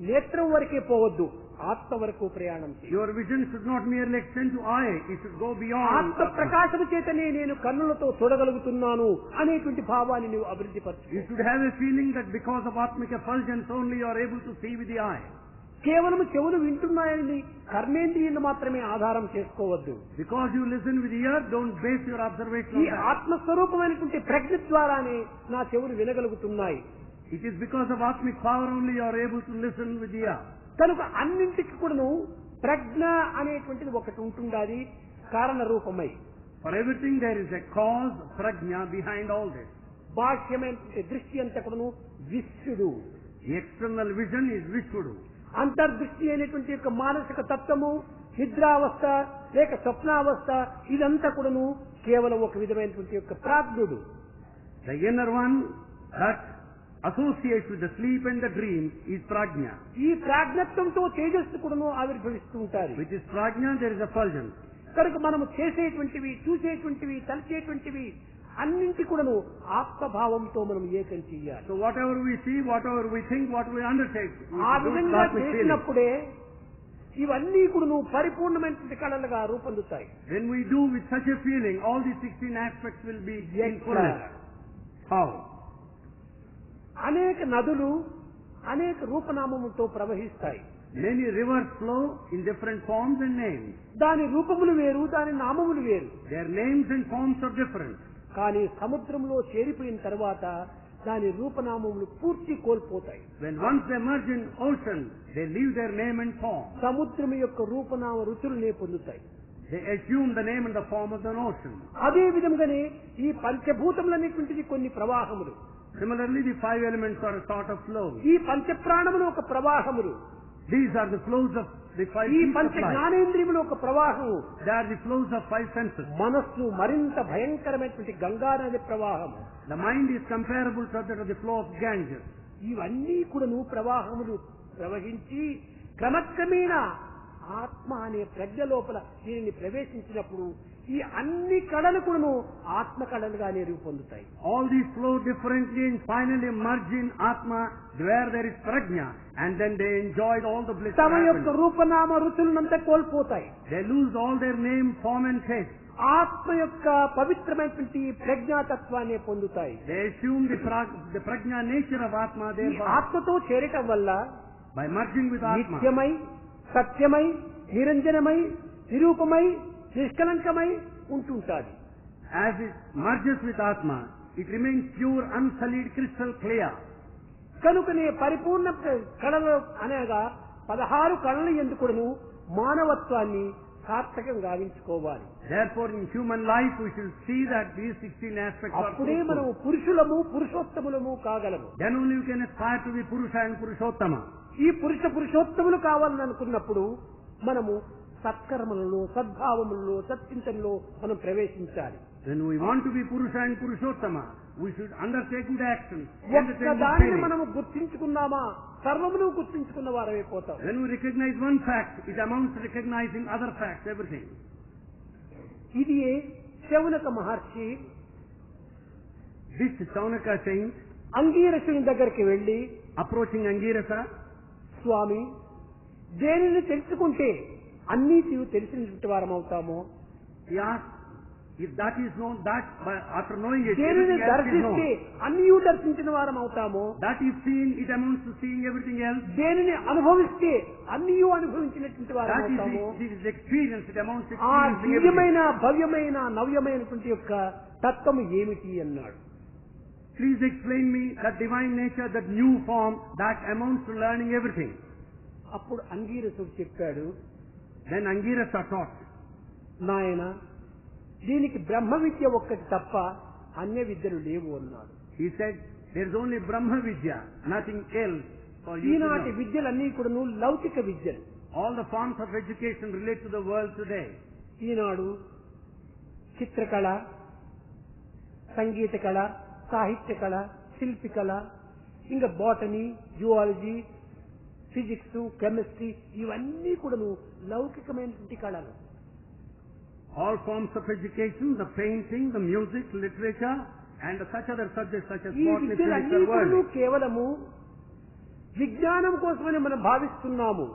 నేత్రం వరకే పోవద్దు, ఆత్మ వరకు ప్రయాణం చేయి. your vision should not merely extend to eye, it should go beyond. ఆత్మ ప్రకాశము చేతనే నేను కన్నులతో చూడగలుగుతున్నాను అనేటువంటి భావాన్ని నువ్వు అభివృద్ధి పరచు. You should have a feeling that because of Atmic effulgence only you are able to see with the eye. కేవలం చెవులు వింటున్నాయని కర్మేంద్రియాన్ని మాత్రమే ఆధారం చేసుకోవద్దు. Because you listen with the ear, don't base your observation ఈ on that. ఆత్మస్వరూపమైనటువంటి ప్రజ్ఞ ద్వారానే నా చెవులు వినగలుగుతున్నాయి. It is because of Atmic power only you are able to listen with the ear. కనుక అన్నింటికి కూడాను ప్రజ్ఞ అనేటువంటిది ఒకటి ఉంటుండాలి కారణ రూపమై. For everything there is a cause, prajna, behind all this. బాహ్యమైనటువంటి దృష్టి అంతా కూడాను విశ్వడు, The external vision is Vishwadu. అంతర్దృష్టి అయినటువంటి యొక్క మానసిక తత్వము, నిద్రావస్థ లేక స్వప్నావస్థ ఇదంతా కూడాను కేవలం ఒక విధమైనటువంటి యొక్క ప్రాజ్ఞుడు. The inner one that associates with the sleep and the dream is prajna. ఈ ప్రాజ్ఞత్వంతో తేజస్సు కూడాను ఆవిర్భవిస్తూ ఉంటారు. Which is prajna, there is effulgence. కనుక మనము చేసేటువంటివి, చూసేటువంటివి, తలచేటువంటివి అన్నింటి కూడాను ఆత్మభావంతో మనం ఏకం చెయ్యాలి. So whatever we see, whatever we think, what we undertake, we ఆ should do విధంగా that with feeling. చేసినప్పుడే ఇవన్నీ కూడాను పరిపూర్ణమైనటువంటి కళలుగా రూపొందుతాయి. When we do with such a feeling, all these 16 aspects will be in ఎట్లా? fullness. How? అనేక నదులు అనేక రూపనామములతో ప్రవహిస్తాయి. Many rivers flow in different forms and names. దాని రూపములు వేరు, దాని నామములు వేరు. Their names and forms are different. కానీ సముద్రంలో చేరిపోయిన తర్వాత దాని రూపనామములు పూర్తి కోల్పోతాయి. When once they merge in ocean, they leave their name and form. సముద్రం యొక్క రూపనామ రుచులనే పొందుతాయి. They assume the name and the form of the ocean. అదే విధంగానే ఈ పంచభూతములనేటువంటిది కొన్ని ప్రవాహములు. Similarly, the 5 elements are a sort of flows. ఈ పంచప్రాణములు ఒక ప్రవాహములు. These are the flows of the 5 ఈ feet పంచ of life. జ్ఞానేంద్రియములు ఒక ప్రవాహము. They are the flows of 5 senses. మనస్సు మరింత భయంకరమైనటువంటి గంగా నది ప్రవాహము. The mind is comparable to that of the flow of Ganges. ఇవన్నీ కూడాను ప్రవాహములు ప్రవహించి క్రమక్రమేణా ఆత్మ అనే ప్రజ్ఞ లోపల దీనిని ప్రవేశించినప్పుడు ఈ అన్ని కళలు కూడాను ఆత్మ కళలుగానే రూపొందుతాయి. All these flow differently and finally merge in Atma where there is prajna, and then they enjoyed all the bliss. తమ యొక్క రూపనామ రుచులనంతా కోల్పోతాయి. They lose all their name, form and taste. ఆత్మ యొక్క పవిత్రమైనటువంటి ప్రజ్ఞాతత్వాన్ని పొందుతాయి. They assume the prajna nature of Atma ఈ thereby. ఆత్మతో చేరటం వల్ల By merging with Atma, నిత్యమై, సత్యమై, నిరంజనమై, నిరూపమై, నిష్కలంకమై ఉంటుంటాది. as it merges with Atma, it remains pure, unsullied, crystal clear. కనుకనే పరిపూర్ణ కళలు అనగా 16 కళలు ఎందుకును మానవత్వాన్ని సార్థకంగా గావించుకోవాలి. Therefore, in human life, we should see that these 16 aspects are అప్పుడే fruitful. మనం పురుషులము పురుషోత్తములము కాగలము. Then only you can aspire to be Purusha and Purushottama. ఈ పురుషోత్తములు కావాలని అనుకున్నప్పుడు మనము సత్కర్మలలో, సద్భావములలో, సత్చింతనలో మనం ప్రవేశించాలి. When we want to be Purusha and Purushottama, we should undertake good actions. ఒక్క దానిని మనము గుర్తించుకున్నామా సర్వమును గుర్తించుకున్న వారైపోతాం. When we recognize one fact, it amounts to recognizing other facts, everything. ఇది శౌనక మహర్షి This Shaunaka saint, అంగీరసుని దగ్గరికి వెళ్లి, approaching Angirasa, స్వామి, దేనిని తెలుసుకుంటే అన్నీ తెలిసినటువంటి వారం అవుతామో, he asked, if that is known, that after knowing it, దేనిని everything else is దర్శిస్తే known. అన్నీ దర్శించిన వారం అవుతామో, That is seen, it amounts to seeing everything else. దేనిని అనుభవిస్తే అన్నీ అనుభవించినటువంటి వారం That అవుతామో, is the experience, it amounts to ఆ experiencing everything. దివ్యమైన భవ్యమైన నవ్యమైనటువంటి యొక్క తత్వము ఏమిటి అన్నాడు. Please explain me that divine nature, that new form, that amounts to learning everything. అప్పుడు అంగీరసుడు చెప్పాడు, Then Angirasa taught, నాయన దీనికి బ్రహ్మ విద్య ఒక్కటి తప్ప అన్య విద్యలు లేవు అన్నాడు. he said, there is only Brahma Vidya, nothing else for you to ఈనాటి know. విద్యలన్నీ కూడాను లౌకిక విద్యలు. All the forms of education relate to the world today. ఈనాడు చిత్రకళ, సంగీత కళ, సాహిత్య కళ, శిల్పి కళ, ఇంకా బాటనీ, జువాలజీ, ఫిజిక్స్, కెమిస్ట్రీ ఇవన్నీ కూడాను లౌకికమైనటువంటి కళలు. All forms of education, the painting, the music, literature, and such other subjects such as ఈ botany, physics విద్యలన్నీ are కూడాను worldly. కేవలము విజ్ఞానం కోసమని మనం భావిస్తున్నాము.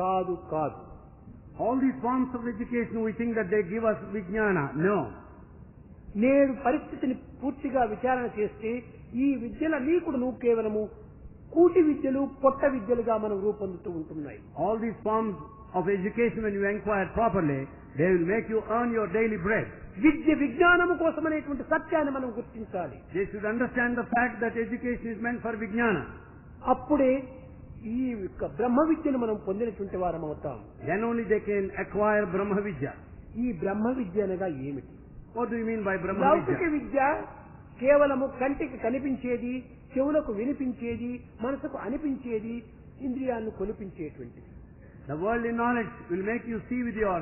కాదు కాదు. All these forms of education, we think that they give us vijnana. No. నేడు పరిస్థితిని పూర్తిగా విచారణ చేస్తే ఈ విద్యలన్నీ కూడాను కేవలము కూటి విద్యలు, పొట్ట విద్యలుగా మనం రూపొందుతూ ఉంటున్నాయి. All these forms of education, when you inquire properly, they will make you earn your daily bread. విద్య విజ్ఞానము కోసమనేటువంటి సత్యాన్ని మనం గుర్తించాలి. They should understand the fact that education is meant for vijnana. అప్పుడే ఈ యొక్క బ్రహ్మ విద్యను మనం పొందినటువంటి వారం అవుతాం. Then only they can acquire Brahma Vidya. ఈ బ్రహ్మ విద్య అనగా ఏమిటి? What do you mean by Brahma లౌకిక Vidya? విద్య కేవలము కంటికి కనిపించేది, చెవులకు వినిపించేది, మనసుకు అనిపించేది, ఇంద్రియాలను కొలిపించేటువంటిది. The worldly knowledge will make you see with your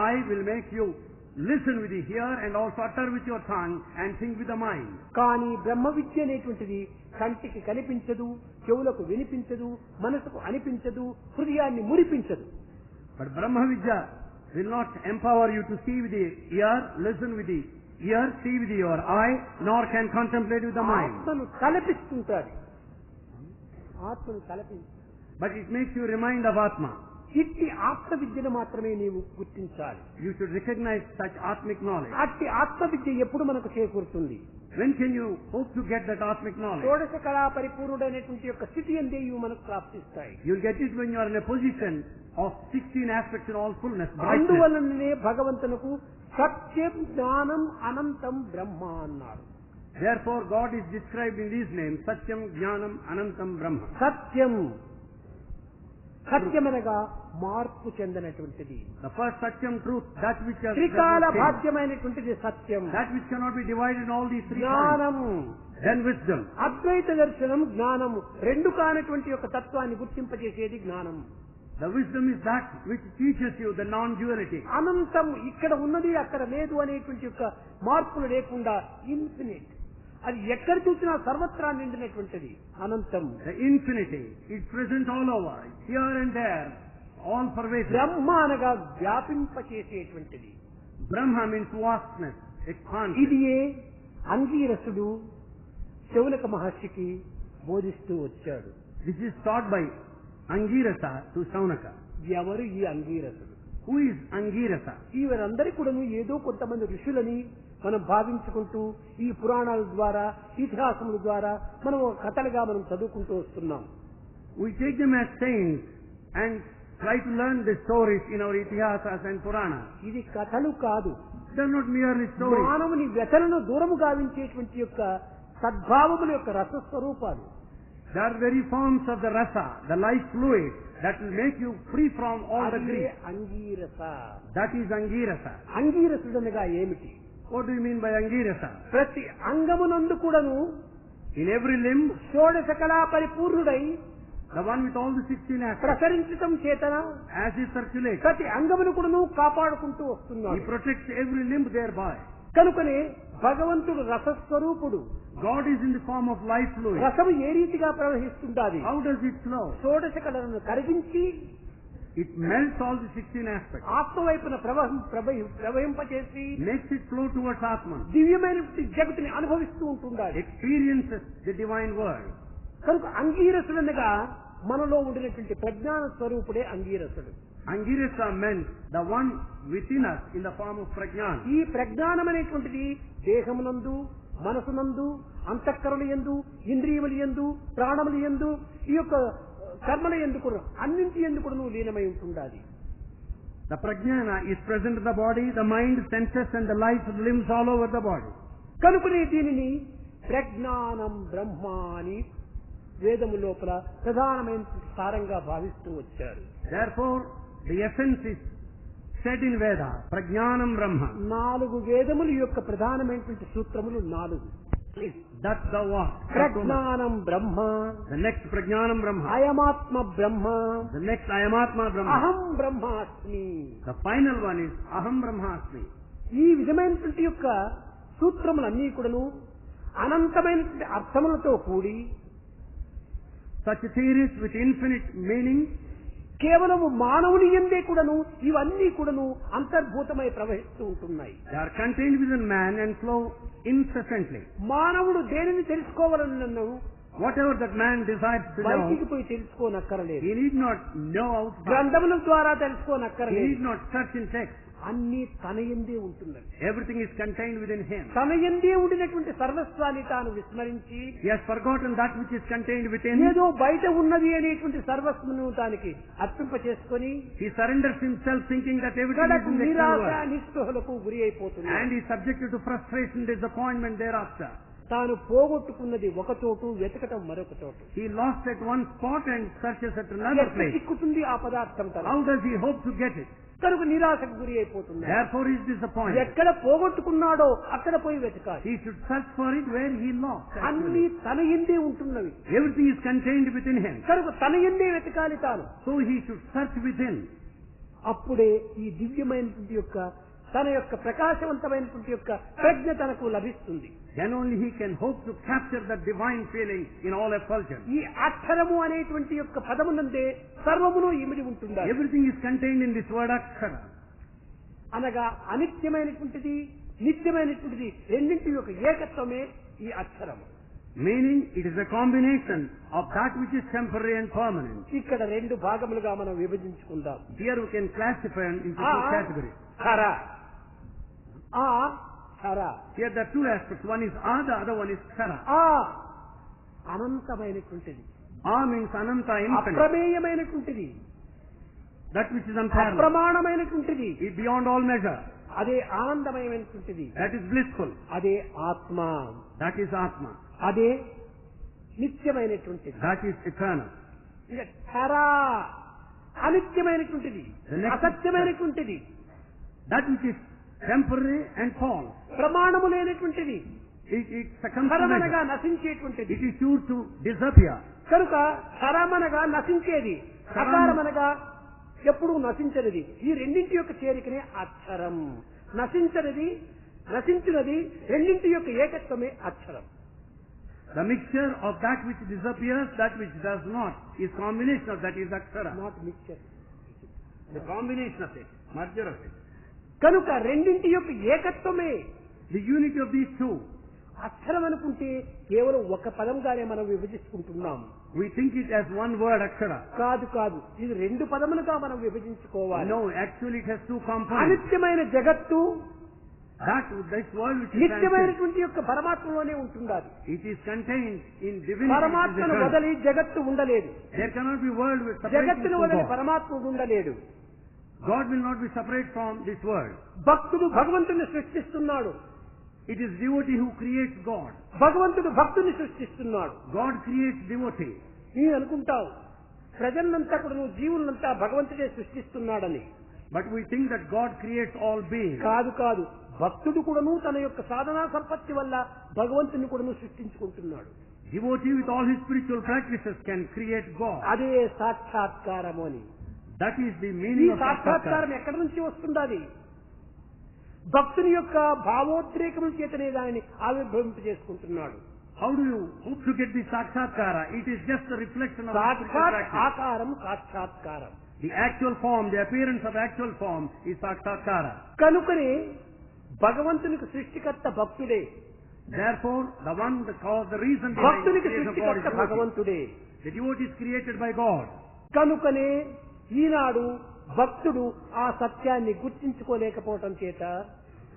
eye, will make you listen with the ear, and also utter with your tongue and think with the mind. కానీ బ్రహ్మ విద్య అనేటువంటిది కంటికి కనిపించదు, చెవులకు వినిపించదు, మనసుకు అనిపించదు, హృదయాన్ని మురిపించదు. But Brahma Vidya will not empower you to see with the ear, listen with the ear, see with your eye, nor can contemplate with the mind. ఆత్మను తలపిస్తుంటాది. ఆత్మను తలపి But it makes you remind of Atma. ఇట్టి ఆత్మ విద్యను మాత్రమే నీవు గుర్తించాలి. You should recognize such Atmic knowledge. అట్టి ఆత్మ విద్య ఎప్పుడు మనకు చేకూరుతుంది? When can you hope to get that Atmic knowledge? షోడశ కళా పరిపూర్ణుడైనటువంటి యొక్క స్థితి అందే ఇవి మనకు ప్రాప్తిస్తాయి. You'll get it when you are in a position of 16 aspects in all fullness, brightness. అందువలననే భగవంతునకు సత్యం, జ్ఞానం, అనంతం బ్రహ్మ అన్నారు. Therefore, God is described in these names, Satyam, Jnanam, Anantam, Brahma. సత్యం, సత్యమనగా మార్పు చెందినటువంటిది. The first Satyam truth, that which has త్రికాల భాగ్యమైనటువంటిది సత్యం. that which cannot be divided in all these three kinds. జ్ఞానం, Then wisdom. అద్వైత దర్శనం, జ్ఞానము రెండు కానటువంటి యొక్క తత్వాన్ని గుర్తింపజేసేది జ్ఞానం. The wisdom is that which teaches you the non-duality. అనంతం, ఇక్కడ ఉన్నది అక్కడ లేదు అనేటువంటి యొక్క మార్పులు లేకుండా ఇన్ఫినిట్, అది ఎక్కడ చూసినా సర్వత్రా నిండినటువంటిది అనంతం. The infinity is present all over, here and there, all pervasive. బ్రహ్మ అనగా వ్యాపింపచేసేటువంటిది. Brahma means vastness, expansion. ఇదియే అంగీరసుడు శౌనక మహర్షికి బోధిస్తూ వచ్చాడు. This is taught by Angirasa to Saunaka. ఎవరు ఈ అంగీరసుడు? Who is Angirasa? వీరందరి కూడాను ఏదో కొంతమంది ఋషులని మనం భావించుకుంటూ ఈ పురాణాల ద్వారా ఇతిహాసముల ద్వారా మనం కథలుగా మనం చదువుకుంటూ వస్తున్నాం. We take them as saints and try to learn the stories in our Itihasas and Puranas. ఇది కథలు కాదు. They are not merely stories. మానవుని వ్యతలను దూరము గావించేటువంటి యొక్క సద్భావముల యొక్క రసస్వరూపాలు. They are very forms of the rasa, the life fluid that will make you free from all the అదే grief. Angirasa. That is Angirasa. అంగీరసుడనగా ఏమిటి? What do you mean by Angirasa? ప్రతి అంగమునందు కూడాను In every limb, షోడశ కళా పరిపూర్ణుడై the one with all the 16 aspects, ప్రసరించటం చేతన as he circulates, ప్రతి అంగమును కూడాను కాపాడుకుంటూ వస్తున్నాడు. he protects every limb thereby. కనుకనే భగవంతుడు రసస్వరూపుడు. God is in the form of life fluid. రసము ఏ రీతిగా ప్రవహిస్తుండాలి? How does it flow? షోడశ కళలను కరిగించి It melts all the 16 aspects, ఆత్మవైపున ప్రవహింపచేసి makes it flow towards Atman, దివ్యమైన జగతిని అనుభవిస్తూ ఉంటుండాలి. experiences the divine world. కనుక అంగీరసుడనగా మనలో ఉండినటువంటి ప్రజ్ఞాన స్వరూపుడే అంగీరసుడు. Angirasa meant the one within us in the form of Prajnana. ఈ ప్రజ్ఞానం అనేటువంటిది దేహమునందు, మనసునందు, అంతఃకరణ యందు, ఇంద్రియముల యందు, ప్రాణముల యందు, ఈ యొక్క కర్మల యందు కూడా అన్నింటి యందు కూడా నువ్వు లీనమై ఉంటుండాలి. The Prajnana is present in the body, the mind, senses and the life of limbs all over the body. కనుకనే దీనిని ప్రజ్ఞానం బ్రహ్మ అని వేదము లోపల ప్రధానమైన సారంగా భావిస్తూ వచ్చారు. Therefore, the essence is said in Veda, Prajnanam Brahma. 4 వేదముల యొక్క ప్రధానమైనటువంటి సూత్రములు 4. That's the one. ప్రజ్ఞానం బ్రహ్మ, The next Prajnanam Brahma. అయమాత్మ Brahma, The next Ayamatma Brahma. అహం బ్రహ్మాస్మి. The final one is Aham Brahmasmi. ఈ విధమైనటువంటి యొక్క సూత్రములన్నీ కూడాను అనంతమైనటువంటి అర్థములతో కూడి Such theories with infinite meaning, కేవలము మానవుని యందే కూడాను ఇవన్నీ కూడాను అంతర్భూతమై ప్రవహిస్తూ ఉంటున్నాయి. they are contained within man and flow incessantly. మానవుడు దేనిని తెలుసుకోవాలని నన్ను Whatever that man decides to know, బయటికి పోయి తెలుసుకోనక్కరలేదు. he need not know outside. గ్రంథముల ద్వారా He తెలుసుకోనక్కరలేదు. need not search in text. అన్ని తన యందే ఉంటున్నది. Everything is contained within him. తన యందే ఉండినటువంటి సర్వస్వాన్ని తాను విస్మరించి He has forgotten that which is contained within. ఏదో బయట ఉన్నది అనేటువంటి సర్వస్వను దానికి అర్పింప చేసుకొని He surrenders himself thinking that everything is గడకు in the నిరాశ external world. నిస్పృహలకు గురి And అయిపోతున్నాడు. he is subjected to frustration, disappointment thereafter. తాను పోగొట్టుకున్నది ఒక చోటు, వెతకటం మరొక చోటు. He lost at one spot and searches at another ఎక్కడ place. చిక్కుతుంది ఆ పదార్థం తన. How does he hope to get it? కనుక నిరాశకు గురి అయిపోతున్నాడు. Therefore he is disappointed. ఎక్కడ పోగొట్టుకున్నాడో అక్కడ పోయి వెతకాలి. He should search for it where he lost. అన్ని actually. తన యందే ఉంటున్నవి. Everything is contained within him. కనుక తన యందే వెతకాలి తాను. So he should search within. అప్పుడే ఈ దివ్యమైనటువంటి యొక్క తన యొక్క ప్రకాశవంతమైనటువంటి యొక్క ప్రజ్ఞ తనకు లభిస్తుంది. Then only he can hope to capture that divine feeling in all effulgence. ఈ అక్షరము అనేటువంటి యొక్క పదమునందే సర్వమును ఇమిడి ఉంటుందా. Everything is contained in this word akshara. అనగా అనిత్యమైనటువంటిది, నిత్యమైనటువంటిది రెండింటి యొక్క ఏకత్వమే ఈ అక్షరము. Meaning it is a combination of that which is temporary and permanent. ఇక్కడ 2 భాగములుగా మనం విభజించుకుందాం. Here we can classify into ఆ 2 categories. హర, ఆ హర. Here there are 2 aspects. One is A, the other one is Kshara. ఆ అనంతమైనటువంటిది, A means Ananta, infinite. అప్రమేయమైనటువంటిది, That which is unparalleled. అప్రమాణమైనటువంటిది, Is beyond all measure. అదే ఆనందమయమైనటువంటిది, That is blissful. అదే ఆత్మ, That is Atma. అదే నిత్యమైనటువంటిది. That is eternal. ఇక హరా అనిత్యమైనటువంటిది, The next- అసత్యమైనటువంటిది, That which is temporary and false. ప్రమాణము లేనటువంటిది, It succumbs to హరమనగా measure. నశించేటువంటిది. It is sure to disappear. కనుక హరమనగా నశించేది, అకారమనగా ఎప్పుడూ నశించనిది. ఈ రెండింటి యొక్క చేరికనే అక్షరం. నశించినది రెండింటి యొక్క ఏకత్వమే అక్షరం. The mixture of that which disappears, that which does not, is combination of that is akshara. Not mixture. The combination of it, merger of it. కనుక రెండింటి యొక్క ఏకత్వమే the unity of these two. అక్షరం అనుకుంటే కేవలం ఒక పదంగానే మనం విభజించుకుంటున్నాం. We think it as one word, akshara. కాదు కాదు, ఇది రెండు పదములుగా మనం విభజించుకోవాలి. No, actually it has two components. అనిత్యమైన జగత్తు This world which is నిత్యమైనటువంటి యొక్క పరమాత్మలోనే ఉంటుండాలి. it is contained in divinity. పరమాత్మను వదలి జగత్తు ఉండలేదు. There cannot be world with separation జగత్తును from వదలి God. పరమాత్మ ఉండలేడు. God will not be separate from this world. భక్తుడు భగవంతుని సృష్టిస్తున్నాడు. It is devotee who creates God. భగవంతుడు భక్తుని సృష్టిస్తున్నాడు. God creates devotee. నేను అనుకుంటావు ప్రజలంతా కూడా నువ్వు జీవులంతా భగవంతుడే సృష్టిస్తున్నాడని. But we think that God creates all beings. కాదు కాదు, భక్తుడు కూడాను తన యొక్క సాధనా సంపత్తి వల్ల భగవంతుని కూడాను సృష్టించుకుంటున్నాడు. Devotee with all his spiritual practices can create God. అదే సాక్షాత్కారము అని. That is the ఈ meaning of సాక్షాత్కారం Sakshatkara. ఎక్కడి నుంచి వస్తుండాలి? భక్తుని యొక్క భావోద్రేకముల చేతనే దానిని ఆవిర్భవింప చేసుకుంటున్నాడు. How to get the Sakshatkara? It is just a reflection of spiritual సాక్షాత్ practice. ఆకారం సాక్షాత్కారం. The actual form, the appearance of actual form is Sakshatkara. కనుకనే భగవంతునికి సృష్టికర్త భక్తుడే. Therefore, the one, the cause, the reason behind the భక్తునికి creation of God is సృష్టికర్త devotee. భగవంతుడే. The devotee is created by God. కనుకనే ఈనాడు భక్తుడు ఆ సత్యాన్ని గుర్తించుకోలేకపోవటం చేత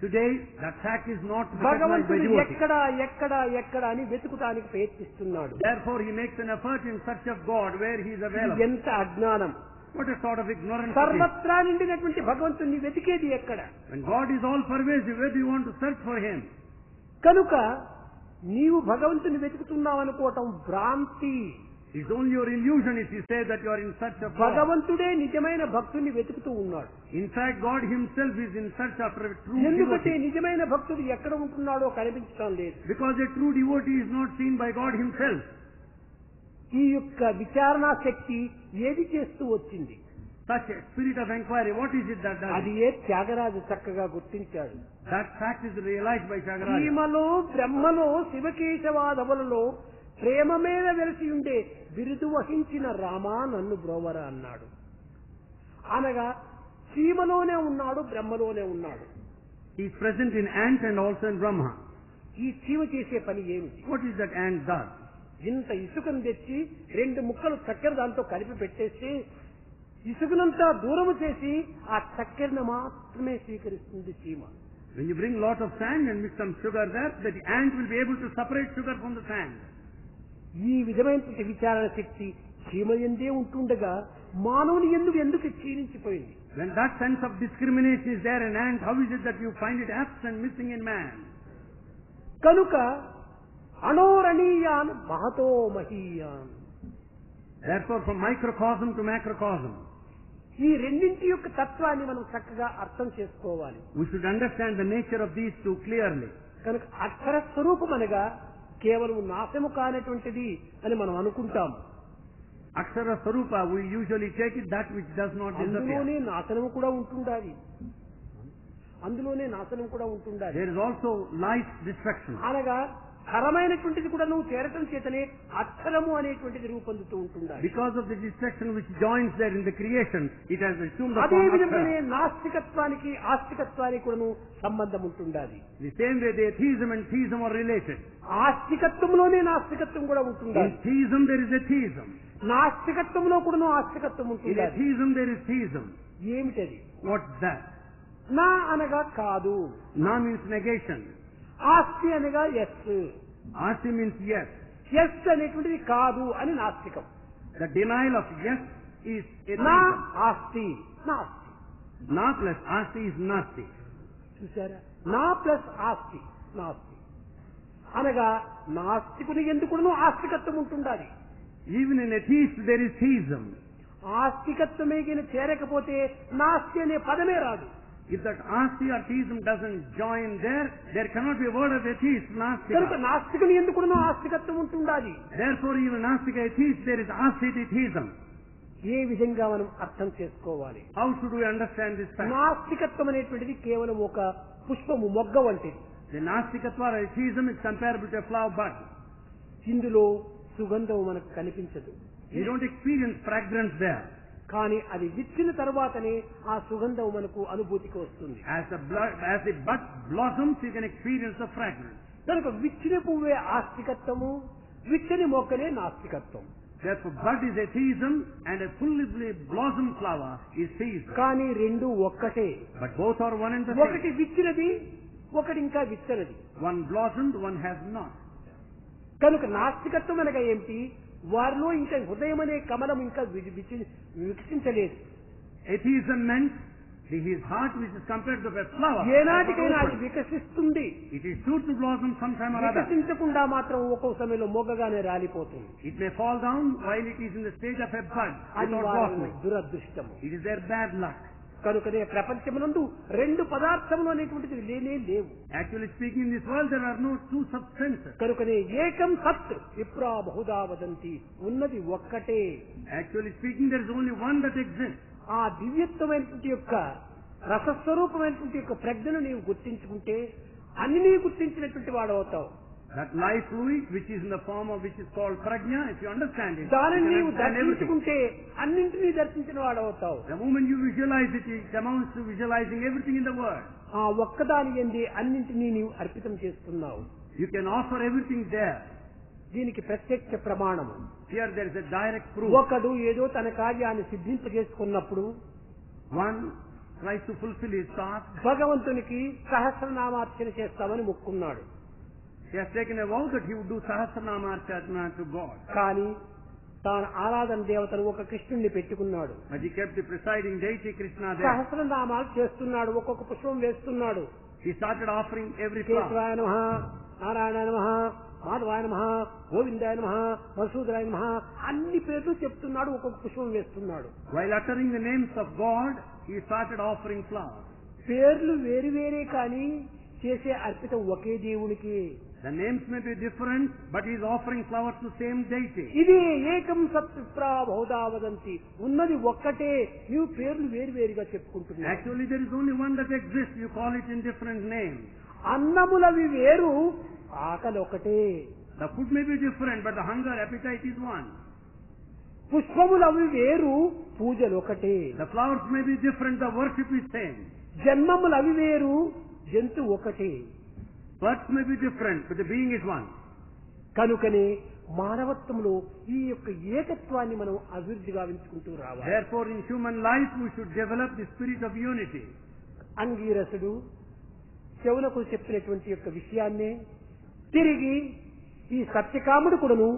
Today, that fact is not recognized by భగవంతుడు devotee. ఎక్కడ అని వెతుకుటానికి ప్రయత్నిస్తున్నాడు. Therefore, he makes an effort in search of God where he is available. ఎంత అజ్ఞానం! What a sort of ignorance it is. సర్వత్రా నిండినటువంటి భగవంతుని వెతికేది ఎక్కడ? When God is all pervasive, where do you want to search for him? కనుక నీవు భగవంతుని వెతుకుతున్నావు అనుకోవటం భ్రాంతి. It's only your illusion if you say that you are in search of God. భగవంతుడే నిజమైన భక్తుని వెతుకుతూ ఉన్నాడు. In fact, God himself is in search after a true ఎందుకంటే devotee. నిజమైన భక్తుడు ఎక్కడ ఉంటున్నాడో కనిపించడం లేదు. Because a true devotee is not seen by God himself. ఈ యొక్క విచారణా శక్తి ఏది చేస్తూ వచ్చింది? Such a spirit of inquiry, what is it that does అది it? ఏ త్యాగరాజు చక్కగా గుర్తించాడు. That fact is realized by Tyagaraja. భీమలో బ్రహ్మలో శివకేశవాదవులలో ప్రేమ మీద వెలిసి ఉండే బిరుదు వహించిన రామా నన్ను బ్రోవరా అన్నాడు. అనగా చీమలోనే ఉన్నాడు, బ్రహ్మలోనే ఉన్నాడు. He is present in ant and also in Brahma. ఈ చీమ చేసే పని ఏమిటి? What is that ant does? ఇంత ఇసుకను తెచ్చి 2 ముక్కలు చక్కెర దాంతో కలిపి పెట్టేసి ఇసుకనంతా దూరము చేసి ఆ చక్కెరను మాత్రమే స్వీకరిస్తుంది చీమ. When you bring lot of sand and mix some sugar there, the ant will be able to separate sugar from the sand. ఈ విధమైనటువంటి విచారణ శక్తి చీమ ఎందే ఉంటుండగా మానవుని ఎందుకు క్షీణించిపోయింది? When that sense of discrimination is there in ant, how is it that you find it absent, missing in man? కనుక అణోరణీయాన్ Mahato మహీయాన్. Therefore, from microcosm to macrocosm, ఈ రెండింటి యొక్క తత్వాన్ని మనం చక్కగా అర్థం చేసుకోవాలి. we should understand the nature of these two clearly. కనుక అక్షర స్వరూపం అనగా కేవలం నాశము కానటువంటిది అని మనం అనుకుంటాం. Akshara Sarupa, we usually take it that which does not disappear. అందులోనే నాశనం కూడా ఉంటుండాలి. అందులోనే నాశనం కూడా ఉంటుండాలి. There is also life destruction. అనగా హరమైనటువంటిది కూడా నువ్వు చేరటం చేతనే అక్షరము అనేటువంటిది రూపొందుతూ ఉంటుండాలి. Because of the destruction which joins there in the creation, it has assumed the అదే form of విధంగానే Akshara. నాస్తికత్వానికి ఆస్తికత్వానికి కూడాను సంబంధం ఉంటుండాలి. The same way the theism and theism are related. ఆస్తికత్వంలోనే నాస్తికత్వం కూడా In ఉంటుండాలి. theism there is a theism. నాస్తికత్వంలో కూడాను ఆస్తికత్వం In a ఉంటుండాలి. theism there is theism. ఏమిటది? What's that? నా అనగా కాదు, Na means negation. ఆస్తి అనగా yes, Asti means yes. Yes అనేటువంటిది కాదు అని నాస్తికం. The denial of yes is a నా theism. ఆస్తి నాస్తి. Na plus asti is nasti. చూసారా? నా ప్లస్ ఆస్తి నాస్తి అనగా నాస్తికుని ఎందుకును ఆస్తికత్వం ఉంటుండాలి. Even in a theist there is theism. ఆస్తికత్వమే గిన చేరకపోతే నాస్తి అనే పదమే రాదు. If that asti or theism doesn't join there, there cannot be a word of atheist, కనుక nastika. నాస్తికుని ఎందుకును ఆస్తికత్వం ఉంటుండాలి. Therefore, even nastika atheist, there is asti theism. ఏ విధంగా మనం అర్థం చేసుకోవాలి? How should we understand this fact? నాస్తికత్వం అనేటువంటిది కేవలం ఒక పుష్పము మొగ్గ వంటిది. The nastikatva or atheism is comparable to a flower bud. ఇందులో సుగంధం మనకు కనిపించదు. You don't experience fragrance there. కానీ అది విచ్చిన తర్వాతనే ఆ సుగంధం మనకు అనుభూతికి వస్తుంది. As the bud blossoms, you can experience the fragrance. కనుక విచ్చిన పువ్వే ఆస్తికత్వము, విచ్చని మొక్కనే నాస్తికత్వం. Therefore, bud is atheism and a fully blossomed flower is theism. కానీ రెండు ఒక్కటే. But both are one and the same. ఒకటి విచ్చినది, ఒకటి ఇంకా విచ్చనది. One blossomed, one has not. కనుక నాస్తికత్వం అనగా ఏమిటి? వారిలో ఇంకా హృదయం అనే కమలం ఇంకా వికసించలేదు. Atheism meant his heart, which is compared to a flower. ఏనాటికైనా అది వికసిస్తుంది. It is sure to blossom sometime or other. వికసించకుండా మాత్రం ఒక్కో సమయంలో మొగ్గగానే రాలిపోతుంది. It may fall down while it is in the stage of a bud without blossoming. దురదృష్టము. It is their bad luck. కనుకనే ప్రపంచమునందు రెండు పదార్థములు అనేటువంటిది లేనే లేవు. Actually speaking, in this world there are no two substances. కనుకనే ఏకం సత్ విప్రా బహుదా వదంతి, ఉన్నది ఒక్కటే. Actually speaking, there is only one that exists. ఆ దివ్యత్వమైనటువంటి యొక్క రసస్వరూపమైనటువంటి యొక్క ప్రజ్ఞను నీవు గుర్తించుకుంటే అన్ని గుర్తించినటువంటి వాడు అవుతావు. That life fluid, which is in the form of which is called prajna, if you understand it, దానిని నీవు you can understand everything. దర్శించుకుంటే అన్నింటినీ దర్శించిన వాడు అవుతావు. The moment you visualize it, it amounts to visualizing everything in the world. ఆ ఒక్కదాని యందే అన్నింటినీ నీవు అర్పితం చేస్తున్నావు. You can offer everything there. దీనికి ప్రత్యక్ష ప్రమాణము. Here there is a direct proof. ఒకడు ఏదో తన కార్యాన్ని సిద్ధింపజేసుకున్నప్పుడు One tries to fulfill his task. భగవంతునికి సహస్రనామార్చన చేస్తామని మొక్కున్నాడు. He has taken a vow that he would do Sahasranama Archana to God. కానీ తాను ఆరాధన దేవతను ఒక కృష్ణుణ్ణి పెట్టుకున్నాడు. But he kept the presiding deity Krishna there. సహస్రనామాలు చేస్తున్నాడు, ఒక్కొక్క పుష్పం వేస్తున్నాడు. He started offering every flower. కేశవాయ నమః, నారాయణాయ నమః, మాధవాయ నమః, గోవిందాయ నమః, మధుసూదనాయ నమః అన్ని పేర్లు చెప్తున్నాడు, ఒక్కొక్క పుష్పం వేస్తున్నాడు. While uttering the names of God, he started offering flowers. పేర్లు వేరు వేరే కానీ చేసే అర్పితం ఒకే దేవునికి. The names may be different, but he is offering flowers to the same deity. ఇది ఏకం సత్ విప్రా బహుదా వదంతి, ఉన్నది ఒక్కటే, నీవు పేర్లు వేరు వేరుగా చెప్పుకుంటున్నావు. Actually, there is only one that exists. You call it in different names. అన్నములవి వేరు, ఆకలి ఒకటే. The food may be different, but the hunger, appetite is one. పుష్పములవి వేరు, పూజలు ఒకటే. The flowers may be different, the worship is same. జన్మములవి వేరు, జంతు ఒకటే. Births may be different, but the being is one. కనుకనే మానవత్వంలో ఈ యొక్క ఏకత్వాన్ని మనం అభివృద్ధి గావించుకుంటూ రావాలి. Therefore, in human life, we should develop the spirit of unity. అంగీరసుడు శౌనకు చెప్పినటువంటి యొక్క విషయాన్నే తిరిగి ఈ సత్యకాముడు కూడాను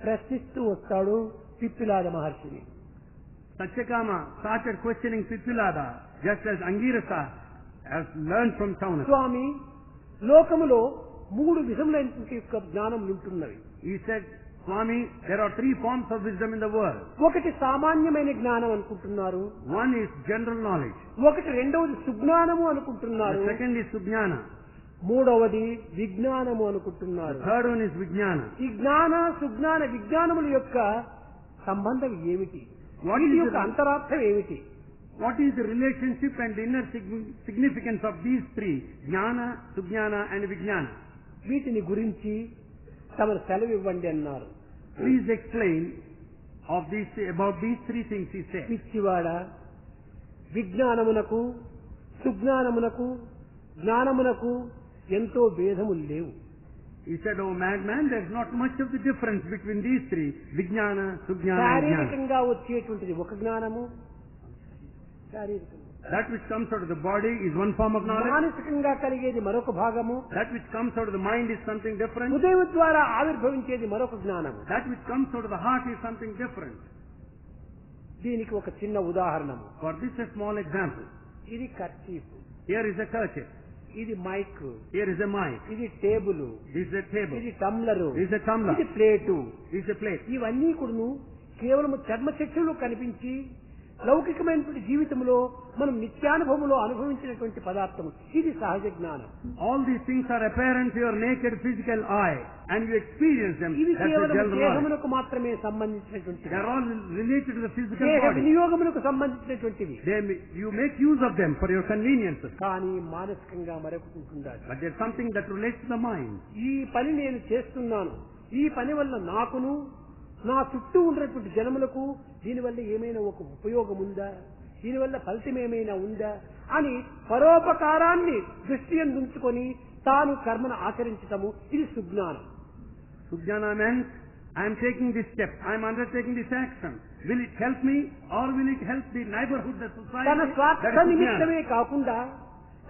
ప్రశ్నిస్తూ వస్తాడు పిప్పిలాద మహర్షిని. Satyakama started questioning Pipilada, just as Angirasa has learned from Saunaka. స్వామి, లోకములో 3 విధములైనటువంటి యొక్క జ్ఞానములు ఉంటున్నవి. He said, Swami, there are 3 forms of wisdom in the world. ఒకటి సామాన్యమైన జ్ఞానం అనుకుంటున్నారు, One is general knowledge. ఒకటి రెండవది సుజ్ఞానము అనుకుంటున్నారు, The second is Sujnana. మూడవది విజ్ఞానము అనుకుంటున్నారు. The third one is Vijnana. ఈ జ్ఞాన సుజ్ఞాన విజ్ఞానముల యొక్క సంబంధం ఏమిటి? వీటి యొక్క అంతరార్థం ఏమిటి? What is the relationship and the inner significance of these 3? Jnana, Sujnana and Vijnana. వీటిని గురించి తమరు సెలవు ఇవ్వండి అన్నారు. Please explain about these 3 things, he said. పిచ్చివాడ, విజ్ఞానమునకు సుజ్ఞానమునకు జ్ఞానమునకు ఎంతో భేదములు లేవు. He said, oh madman, there is not much of the difference between these 3, Vijnana, Sujnana and Jnana. శారీరకంగా వచ్చేటువంటిది ఒక జ్ఞానము, శారీరకంగా That which comes out of the body is one form of knowledge. మానసికంగా కలిగేది మరొక భాగము, That which comes out of the mind is something different. హృదయం ద్వారా ఆవిర్భవించేది మరొక జ్ఞానము. That which comes out of the heart is something different. దీనికి ఒక చిన్న ఉదాహరణము. For this a small example. ఇది kerchief, Here is a kerchief. ఇది mic, Here is a mic. ఇది table, This is a table. ఇది tumbler, This is a tumbler. ఇది plate. This is a plate. ఇవన్నీ కూడాను కేవలం చర్మ చక్షులు కనిపించి లౌకికమైనటువంటి జీవితంలో మనం నిత్యానుభవంలో అనుభవించినటువంటి పదార్థము. ఇది సహజ జ్ఞానం. All these things are apparent to your naked physical eye and you experience them. ఇవి That's the కేవలం general knowledge. దేహమునకు మాత్రమే సంబంధించినటువంటివి. They are all related to the physical దేహ body. వినియోగమునకు సంబంధించినటువంటివి. You make use of them for your conveniences. కానీ మానసికంగా మరొకటి ఉంటుండాలి. But there's something that relates to the mind. ఈ పని నేను చేస్తున్నాను, ఈ పని వల్ల నాకును నా చుట్టూ ఉన్నటువంటి జనములకు దీనివల్ల ఏమైనా ఒక ఉపయోగం ఉందా, దీనివల్ల ఫలితం ఏమైనా ఉందా అని పరోపకారాన్ని దృష్టి ఉంచుకొని తాను కర్మను ఆచరించటము ఇది సుజ్ఞానం. Sujnana meant, I am taking this step, I am undertaking this action. Will it help me or will it help the neighborhood, the society? తన స్వార్థ That is Sujnana. నిమిత్తమే కాకుండా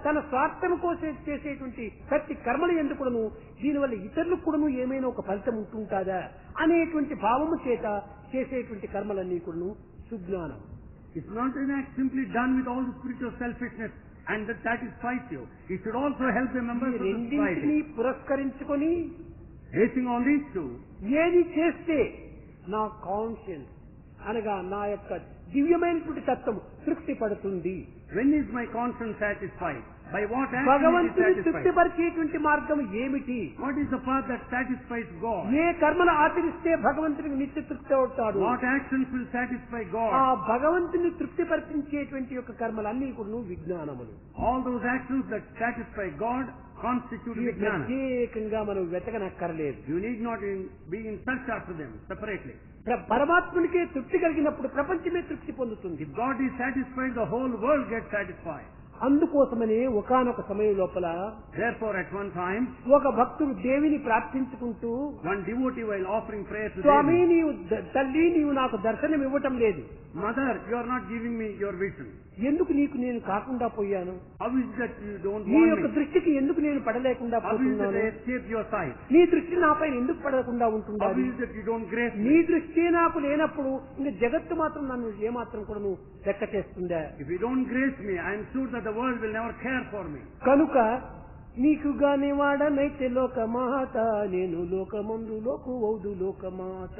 తన స్వార్థం కోసం చేసేటువంటి ప్రతి కర్మలు ఎందుకును దీనివల్ల ఇతరులకు కూడాను ఏమైనా ఒక ఫలితం ఉంటుంటాదా అనేటువంటి భావము చేత చేసేటువంటి కర్మలన్నీ కూడాను సుజ్ఞానం. It's not an act simply done with all the spirit of selfishness and that satisfies you. It should also help the members of the రెండింటినీ society. పురస్కరించుకొని Basing on these two, ఏది చేస్తే నా కాన్షియన్స్ అనగా నా యొక్క దివ్యమైనటువంటి తత్వం తృప్తి పడుతుంది, when is my conscience satisfied? By what action is it భగవంతుని satisfied? తృప్తిపరిచేటువంటి మార్గం ఏమిటి, What is the path that satisfies God? ఏ కర్మను ఆచరిస్తే భగవంతునికి నిత్య తృప్తి అవుతాడు, What actions will satisfy ఆ God? భగవంతుని తృప్తిపరిచేటువంటి యొక్క కర్మలన్నీ కూడా విజ్ఞానములు. All those actions that satisfy God constitute ఇవి Vijnana. ప్రత్యేకంగా మనం వెతకనక్కర్లేదు. You need not be in search after them separately. పరమాత్మునికే తృప్తి కలిగినప్పుడు ప్రపంచమే తృప్తి పొందుతుంది. If God is satisfied, the whole world gets satisfied. అందుకోసమనే ఒకానొక సమయం లోపల Therefore, at one time, ఒక భక్తుడు దేవిని ప్రార్థించుకుంటూ, one devotee, while offering prayer to Swamy Devi, నీవు తల్లి నీవు నాకు దర్శనం ఇవ్వటం లేదు, Mother, you are not giving me your vision. ఎందుకు నీకు నేను కాకుండా పోయాను, How is that you don't నీ want యొక్క me? దృష్టికి ఎందుకు నేను పడలేకుండా How is that పోతున్నాను, I escape your sight? నీ దృష్టి నాపై ఎందుకు పడకుండా How ఉంటుండాలి, is that you don't grace నీ me? దృష్టి నాకు లేనప్పుడు ఇంకా జగత్తు మాత్రం నన్ను ఏమాత్రం కూడా నువ్వు లెక్క చేస్తుందా. If you don't grace me, I am sure that the world will never care for me. కనుక నీకు గాని వాడనైతే లోకమాత, నేను లోకమందు లోకు ఔదు లోకమాత.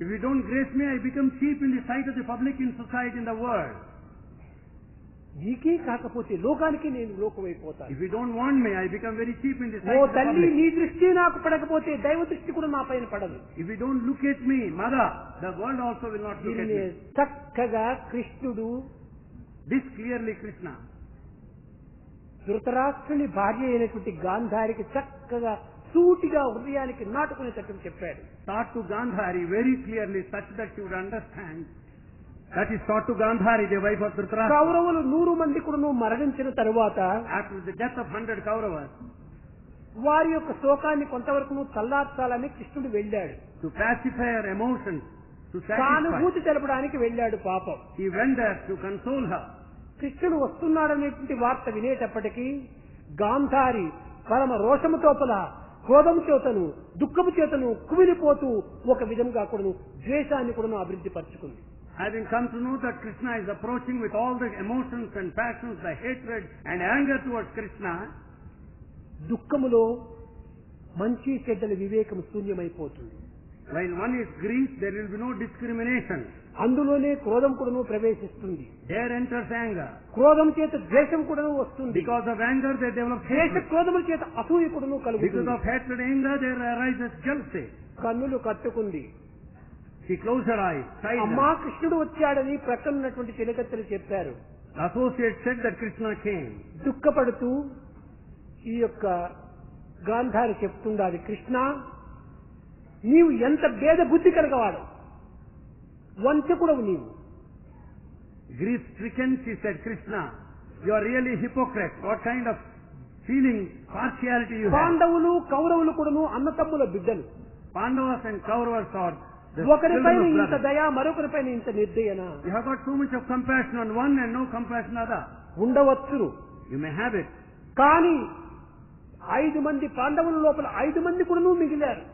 If you don't grace me, I become cheap in the sight of the public, in society, in the world. నీకే కాకపోతే లోకానికి నేను లోకమైపోతాను. If you don't want me, I become very cheap in the oh sight of the తల్లి public. నీ దృష్టి నాకు పడకపోతే దైవ దృష్టి కూడా నా పైన పడదు. If you don't look at me, Mother, the world also will not look at దీనినే me. చక్కగా కృష్ణుడు This clearly Krishna, ధృతరాష్ట్రుని భార్య అయినటువంటి గాంధారికి చక్కగా సూటిగా హృదయానికి నాటుకునేటట్టు చెప్పాడు. taught to Gandhari very clearly, such that she would understand. That is taught to Gandhari, the wife of Dhritarashtra. కౌరవులు 100 మంది కూడా మరణించిన తరువాత After the death of 100 Kauravas, వారి యొక్క శోకాన్ని కొంతవరకు చల్లార్చాలని కృష్ణుడు వెళ్ళాడు. to pacify her emotions, to satisfy, సానుభూతి తెలపడానికి వెళ్ళాడు. పాపం he went there to console her. కృష్ణుడు వస్తున్నాడనేటువంటి వార్త వినేటప్పటికీ గాంధారి పరమ రోషము తోపల క్రోధము చేతను దుఃఖము చేతను కుమిలిపోతూ ఒక విధంగా కూడా ద్వేషాన్ని కూడా అభివృద్ధి పరుచుకుంది. Having come to know that Krishna is approaching with all the emotions and passions, the hatred and anger towards Krishna, దుఃఖములో మంచి చెడ్డల వివేకం శూన్యమైపోతుంది. while one is grief, there will be no discrimination. అందులోనే క్రోధం కూడాను ప్రవేశిస్తుంది. There enters anger. క్రోధం చేత ద్వేషం కూడాను వస్తుంది. Because of anger, they develop ద్వేష hatred. క్రోధముల చేత అసూయ కూడాను Because కలుగుతుంది. of hatred, anger, there arises jealousy. కన్నులు కట్టుకుంది. She closed her eyes, tied అమ్మా them. కృష్ణుడు వచ్చాడని ప్రక్కన ఉన్నటువంటి చిలకత్తెలు చెప్పారు. The associate said that Krishna came. దుఃఖపడుతూ ఈ యొక్క గాంధారి చెప్తుండాలి, కృష్ణ నీవు ఎంత భేద బుద్ధి కలగవాడు, వంచకుడవు నీవు. Grief stricken, she said, Krishna, you are really hypocrite. What kind of feeling, partiality you have? పాండవులు కౌరవులు కూడాను అన్నతమ్ముల బిడ్డలు. Pandavas and Kauravas are the ఒకరిపైన children of ఇంత brothers. దయ, మరొకరిపైన ఇంత నిర్దయన You have got so much of compassion on one and no compassion on other. ఉండవచ్చును. You may have it. కానీ 5 మంది పాండవుల లోపల 5 మంది కూడాను మిగిలారు.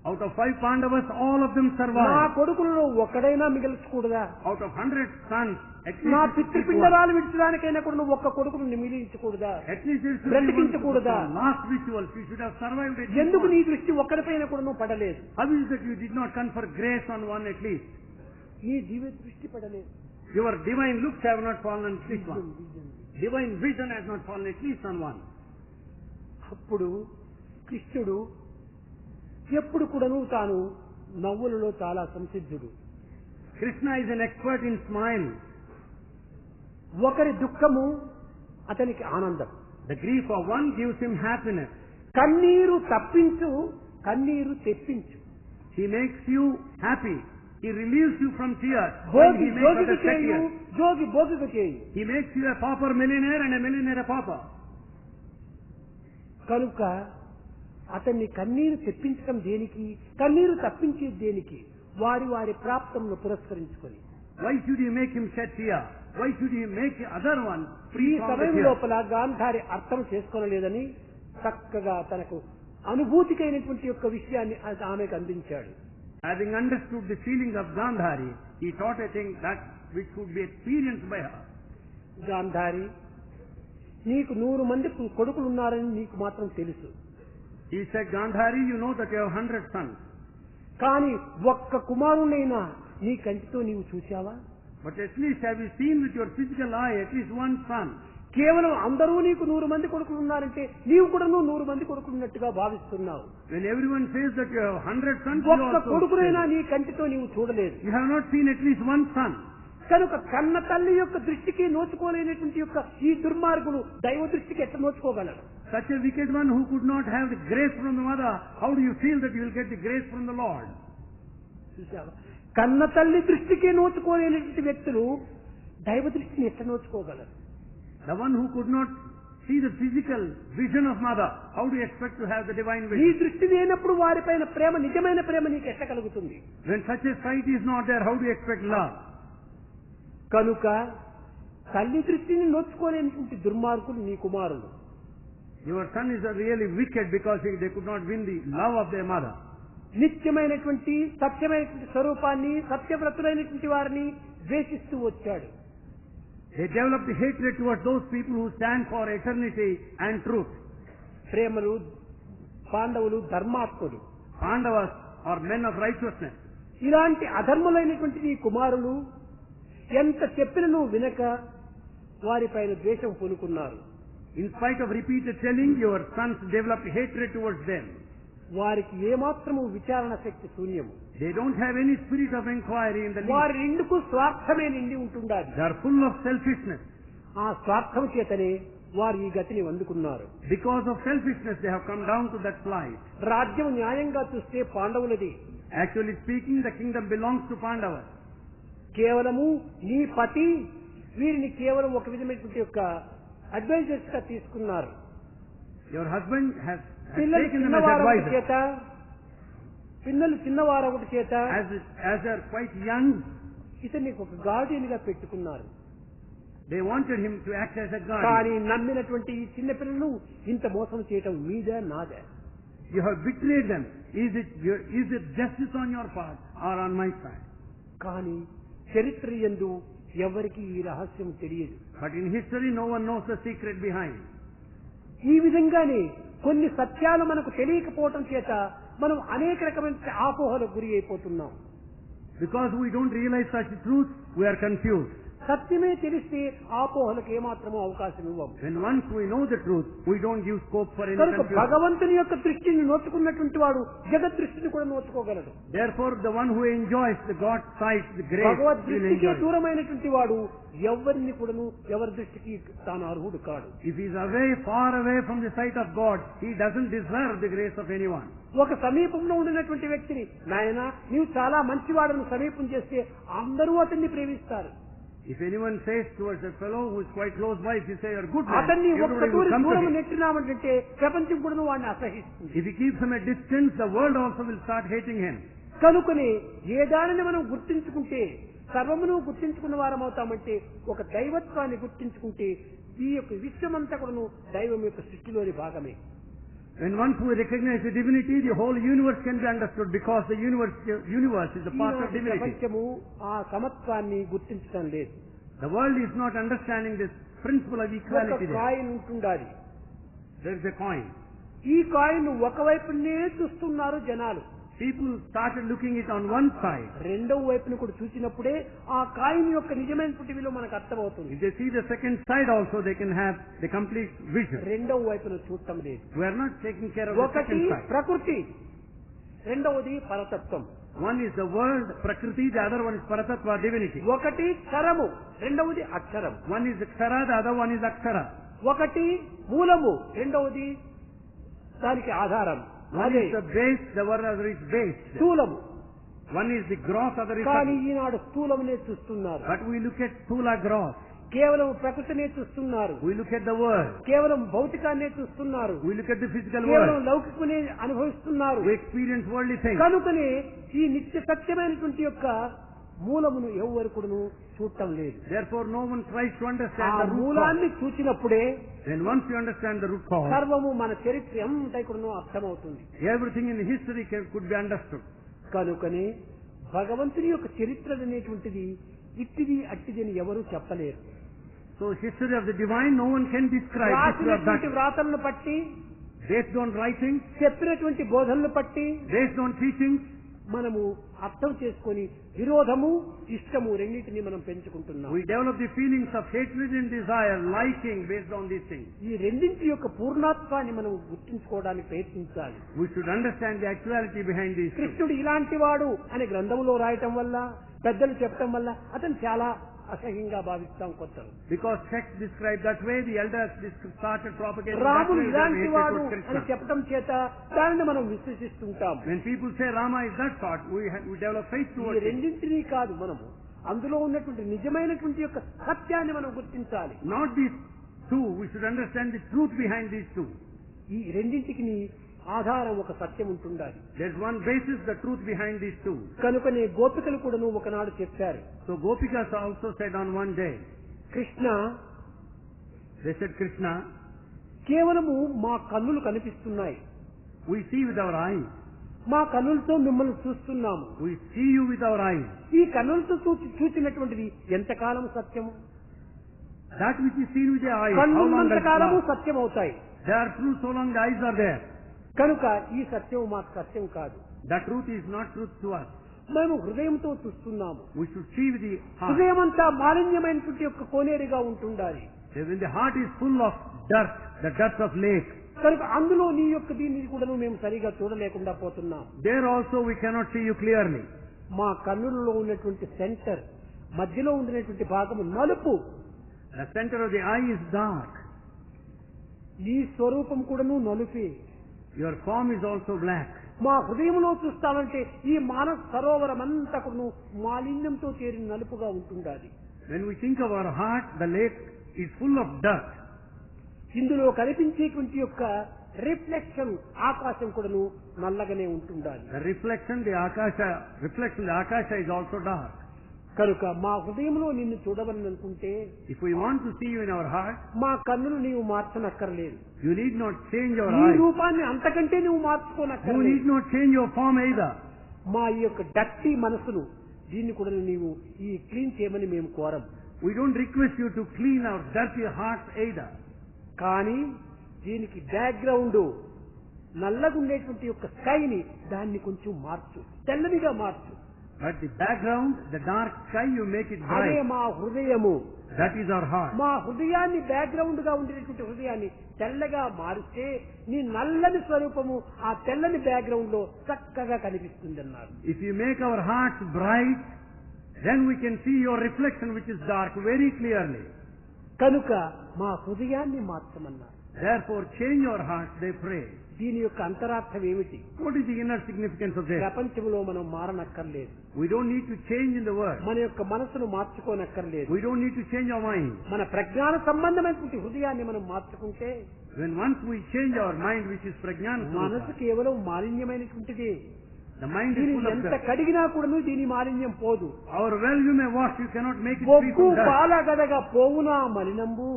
Out of 5 Pandavas, all of them నా survived. కొడుకులలో ఒక్కడైనా మిగల్చకూడదా, Out of 100 sons, at నా least పితృపిండరాలు విడిచడానికైనా కూడా ఒక్క కొడుకును మిగిలించకూడదా, At least it should be one బ్రతికించకూడదా? last ritual. She should have survived at least ఎందుకు one. నీ దృష్టి ఒక్కడిపైన కూడా పడలేదు, How is that you did not confer grace on one at least? నీ దివ్య దృష్టి పడలేదు. Your divine looks have not fallen on at least one. Divine vision has not fallen at least on one. అప్పుడు కృష్ణుడు ఎప్పుడు కూడాను తాను నవ్వులలో చాలా సంసిద్ధుడు. Krishna is an expert in smile. ఒకరి దుఃఖము అతనికి ఆనందం. The grief of one gives him happiness. కన్నీరు తప్పించు, కన్నీరు తెప్పించు. He makes you happy. He relieves you from tears. When he makes జోగికి others shed చేయు, tears. జోగి భోగికి చేయు. He makes you a pauper millionaire and a millionaire a pauper. కనుక అతన్ని కన్నీరు తెప్పించడం దేనికి, కన్నీరు తప్పించేది దేనికి? వారి వారి ప్రాప్తంలో పురస్కరించుకొని. Why should you make him shed tears? Why should you make the other one ఈ free from the సమయం tears? లోపల గాంధారి అర్థం చేసుకోలేదని చక్కగా తనకు అనుభూతికైనటువంటి యొక్క విషయాన్ని ఆమెకు అందించాడు. Having understood the feeling of Gandhari, he taught a thing that which could be experienced by her. Gandhari, నీకు 100 మంది కొడుకులు ఉన్నారని నీకు మాత్రం తెలుసు. He said, Gandhari, you know that you have 100 sons. కానీ ఒక్క కుమారునైనా నీ కంటితో నీవు చూశావా? But at least have you seen with your physical eye at least one son? కేవలం అందరూ నీకు 100 మంది కొడుకులు ఉన్నారంటే నీవు కూడా 100 మంది కొడుకులు ఉన్నట్టుగా భావిస్తున్నావు. When everyone says that you have 100 sons, you ఒక్క also కొడుకునైనా say, నీ కంటితో నీవు చూడలేదు. you have not seen at least one son. కనుక కన్న తల్లి యొక్క దృష్టికి నోచుకోలేనటువంటి యొక్క ఈ దుర్మార్గులు దైవ దృష్టికి ఎట్లా నోచుకోగలరు? Such a wicked one who could not have the grace from the mother, how do you feel that you will get the grace from the Lord? చూసావా? కన్న తల్లి దృష్టికి నోచుకోలేనటువంటి వ్యక్తులు దైవ దృష్టిని ఎట్లా నోచుకోగలరు? The one who could not see the physical vision of mother, how do you expect to have the divine నీ vision? దృష్టి లేనప్పుడు వారిపైన ప్రేమ, నిజమైన ప్రేమ నీకు ఎట్లా కలుగుతుంది? When such a sight is not there, how do you expect love? కనుక తల్లి దృష్టిని నోచుకోలేనటువంటి దుర్మార్గులు నీ కుమారులు. Your son is really wicked because they could not win the love of their mother. నిత్యమైనటువంటి సత్యమైనటువంటి స్వరూపాన్ని, సత్యవ్రతులైనటువంటి వారిని ద్వేషిస్తూ వచ్చాడు. They developed hatred towards those people who stand for eternity and truth. ప్రేమలు, పాండవులు ధర్మాత్ములు. Pandavas are men of righteousness. ఇలాంటి అధర్ములైనటువంటి నీ కుమారులు ఎంత చెప్పినను వినక వారిపైన ద్వేషం పూనుకున్నారు. In spite of repeated telling, your sons developed hatred towards them. వారికి ఏమాత్రము విచారణ శక్తి శూన్యము. They don't have any spirit of inquiry in the వారి least. నిండుకు స్వార్థమే నిండి ఉంటుండాలి. They are full of selfishness. ఆ స్వార్థం చేతనే వారు ఈ గతిని అందుకున్నారు. Because of selfishness, they have come down to that plight. రాజ్యం న్యాయంగా చూస్తే పాండవులది. Actually speaking, the kingdom belongs to Pandavas. కేవలము నీ పతి వీరిని కేవలం ఒక విధమైనటువంటి యొక్క అడ్వైజర్స్ గా తీసుకున్నారు. Your husband has పిల్లలు taken them as చిన్నవారొకటి advisors. చేత, పిల్లలు చిన్నవారొకటి చేత As they are quite young, ఇతన్ని ఒక గార్డియన్ గా పెట్టుకున్నారు. they wanted him to act as a కానీ guardian. నమ్మినటువంటి ఈ చిన్న పిల్లలు ఇంత మోసం చేయటం మీదే నాదే. You have betrayed them. Is it justice on your part or on my side? కానీ చరిత్ర యందు ఎవరికి ఈ రహస్యం తెలియదు. But in history, no one knows the secret behind. ఈ విధంగానే కొన్ని సత్యాలు మనకు తెలియకపోవటం చేత మనం అనేక రకమైన ఆపోహలకు గురి అయిపోతున్నాం. Because we don't realize such truth, we are confused. సత్యమే తెలిస్తే ఆపోహలకు ఏమాత్రమూ అవకాశం ఇవ్వము. When once we know the truth, we don't give scope for any కనుక confusion. భగవంతుని యొక్క దృష్టిని నోచుకున్నటువంటి వాడు జగత్ దృష్టిని కూడా నోచుకోగలడు. Therefore, the one who enjoys the God's sight, the grace, భగవద్ will దృష్టికి enjoy it. దూరమైనటువంటి వాడు ఎవరిని కూడాను ఎవరి దృష్టికి తాను అర్హుడు కాడు. If he is away, far away from the sight of God, he doesn't deserve the grace of anyone. ఒక సమీపంలో ఉండినటువంటి వ్యక్తిని, నాయనా నీవు చాలా మంచివాడను సమీపం చేస్తే అందరూ అతన్ని ప్రేమిస్తారు. If anyone says towards a fellow who is quite close by, if you say you're a good man, అతన్ని ఒక్క everybody will దూరం come to దూరం him. నెట్టినామంటే ప్రపంచం కూడా వాడిని అసహిస్తుంది. If he keeps him at distance, the world also will start hating him. కనుకనే ఏ దానిని మనం గుర్తించుకుంటే సర్వమును గుర్తించుకున్న వారం అవుతామంటే ఒక దైవత్వాన్ని గుర్తించుకుంటే ఈ యొక్క విశ్వమంతా కూడా దైవం యొక్క సృష్టిలోని భాగమే. When once we recognize the divinity, the whole universe can be understood because the universe is a part of divinity. ప్రపంచము ఆ సమత్వాన్ని గుర్తించడం లేదు. The world is not understanding this principle of ఒక equality there. కాయిన్ ఉంటుండాలి. There is a coin. ఈ coin ఒకవైపునే చూస్తున్నారు జనాలు. People started looking it on one side. రెండవ వైపును కూడా చూసినప్పుడే ఆ కాయిన్ యొక్క నిజమైనటువంటి విలువ మనకు అర్థమవుతుంది. If they see the second side also, they can have the complete vision. రెండవ వైపును చూడటం లేదు. We are not taking care of the ఒకటి second side. ప్రకృతి, రెండవది పరతత్వం. One is the world, Prakriti, the other one is Paratattva, divinity. ఒకటి క్షరము, రెండవది అక్షరం. One is Akshara, the other one is Akshara. ఒకటి మూలము, రెండవది దానికి ఆధారం. One అదే is the base, the other is base. స్థూలము. One is the gross, other is కానీ subtle. ఈనాడు స్థూలమునే చూస్తున్నారు. But we look at Stula gross. కేవలం ప్రకృతినే చూస్తున్నారు. We look at the world. కేవలం భౌతికాన్నే చూస్తున్నారు. We look at the physical కేవలం world. లౌకికమునే అనుభవిస్తున్నారు. We experience worldly things. కనుకనే ఈ నిత్య సత్యమైనటువంటి యొక్క మూలమును ఎవరు కూడాను చూడటం లేదు. Therefore, no one tries to ఆ understand the root మూలాన్ని cause. చూచినప్పుడే Then once you understand the root cause, సర్వము మన చరిత్ర అంతా కూడాను అర్థమవుతుంది. everything in history could be understood. కనుకనే భగవంతుని యొక్క చరిత్ర అనేటువంటిది ఇట్టిది అట్టిది అని ఎవరు చెప్పలేరు. So history of the divine, no one can describe this or రాసినటువంటి that. వ్రాతలను బట్టి, Based on writings, చెప్పినటువంటి బోధనలు బట్టి based on teachings, మనము అర్థం చేసుకొని విరోధము ఇష్టము రెండింటినీ మనం పెంచుకుంటున్నాం. we develop the feelings of hatred and desire, liking based on these things. ఈ రెండింటి యొక్క పూర్ణత్వాన్ని మనం గుర్తించుకోవడానికి ప్రయత్నించాలి. We should understand the actuality behind these things. కృష్ణుడు ఇలాంటి వాడు అనే గ్రంథంలో రాయటం వల్ల, పెద్దలు చెప్పటం వల్ల అతను చాలా అసహ్యంగా భావిస్తాం కొత్తలు. Because texts describe that way, the elders started propagating that రాముడు way, ఇలాంటి hatred వాడు towards అని Krishna. చెప్పటం చేత దానిని మనం విశ్వసిస్తుంటాం. When people say Rama is that sort, we develop faith ఈ towards it. రెండింటినీ కాదు, మనము అందులో ఉన్నటువంటి నిజమైనటువంటి యొక్క సత్యాన్ని మనం గుర్తించాలి. Not these two, we should understand the truth behind these two. ఈ రెండింటికి ఆధారం ఒక సత్యం ఉంటుండాలి. There's one basis, the truth behind these two. కనుకనే గోపికలు కూడాను ఒకనాడు చెప్పారు. So Gopikas also said on one day, Krishna, they said, Krishna, కేవలము మా కన్నులు కనిపిస్తున్నాయి, we see with our eyes. మా కన్నులతో మిమ్మల్ని చూస్తున్నాము. We see you with our eyes. ఈ కన్నులతో చూచినటువంటిది ఎంతకాలం సత్యము? That which is seen with the eyes, how long కన్నున్నంత does it కాలము last? సత్యం అవుతాయి. They are true so long the eyes are there. కనుక ఈ సత్యం మాకు సత్యం కాదు. That truth is not truth to us. మేము హృదయంతో చూస్తున్నాము. We should see with the heart. హృదయం అంతా మాలిన్యమైనటువంటి యొక్క కోనేరుగా ఉంటుండాలి. When the heart is full of dirt, the dirt of lake, కనుక అందులో నీ యొక్క దీన్ని కూడా మేము సరిగా చూడలేకుండా పోతున్నాం. there also we cannot see you clearly. మా కన్నులలో ఉన్నటువంటి సెంటర్ మధ్యలో ఉండినటువంటి భాగము నలుపు. The center of the eye is dark. నీ స్వరూపం కూడాను నలుపే. Your form is also black. మా హృదయంలో చూస్తామంటే ఈ మానస సరోవరం అంతా కూడాను మాలిన్యంతో చేరిన నలుపుగా ఉంటుండాలి. When we think of our heart, the lake is full of dirt. ఇందులో కనిపించేటువంటి యొక్క రిఫ్లెక్షన్ ఆకాశం కూడాను నల్లగానే ఉంటుండాలి. The reflection, the akasha is also dark. కనుక మా హృదయంలో నిన్ను చూడవని అనుకుంటే If we want to see you in our heart, మా కన్నులు నీవు మార్చనక్కర్లేదు. you need not change your నీ eyes. రూపాన్ని అంతకంటే నువ్వు You మార్చుకోనక్కర్లేదు. need not change your form either. మా ఈ యొక్క డట్టి మనసును దీన్ని కూడా నీవు ఈ క్లీన్ చేయమని మేము quorum. We don't request you to clean our dirty hearts either. కానీ దీనికి బ్యాక్గ్రౌండ్ నల్లగుండేటువంటి యొక్క స్కైని దాన్ని కొంచెం మార్చు, తెల్లనిగా మార్చు. But the background, the dark sky, you make it అదే bright. మా హృదయము. That is our heart. మా హృదయాన్ని బ్యాక్గ్రౌండ్ గా ఉండేటువంటి హృదయాన్ని తెల్లగా మారిస్తే నీ నల్లని స్వరూపము ఆ తెల్లని బ్యాక్గ్రౌండ్ లో చక్కగా కనిపిస్తుంది అన్నారు. If you make our hearts bright, then we can see your reflection which is dark very clearly. కనుక మా హృదయాన్ని మార్చమన్నారు. Therefore, change your heart, they pray. దీని యొక్క అంతరార్థం ఏమిటి? What is the inner significance of this? ప్రపంచంలో మనం మారనక్కర్లేదు. We don't need to change in the world. మన యొక్క మనసును మార్చుకోనక్కర్లేదు. We don't need to change our mind. మన ప్రజ్ఞాన సంబంధమైనటువంటి హృదయాన్ని మనం మార్చుకుంటే When once we change our mind, which is prajnana, మనసు కేవలం మాలిన్యమైనటువంటిది. the mind is దీని full of ఎంత dirt. కడిగినా కూడా దీని మాలిన్యం పోదు. Our well you may wash, you cannot make it free బొగ్గు from dirt. పాలగడగా పోవునా మలినంబు,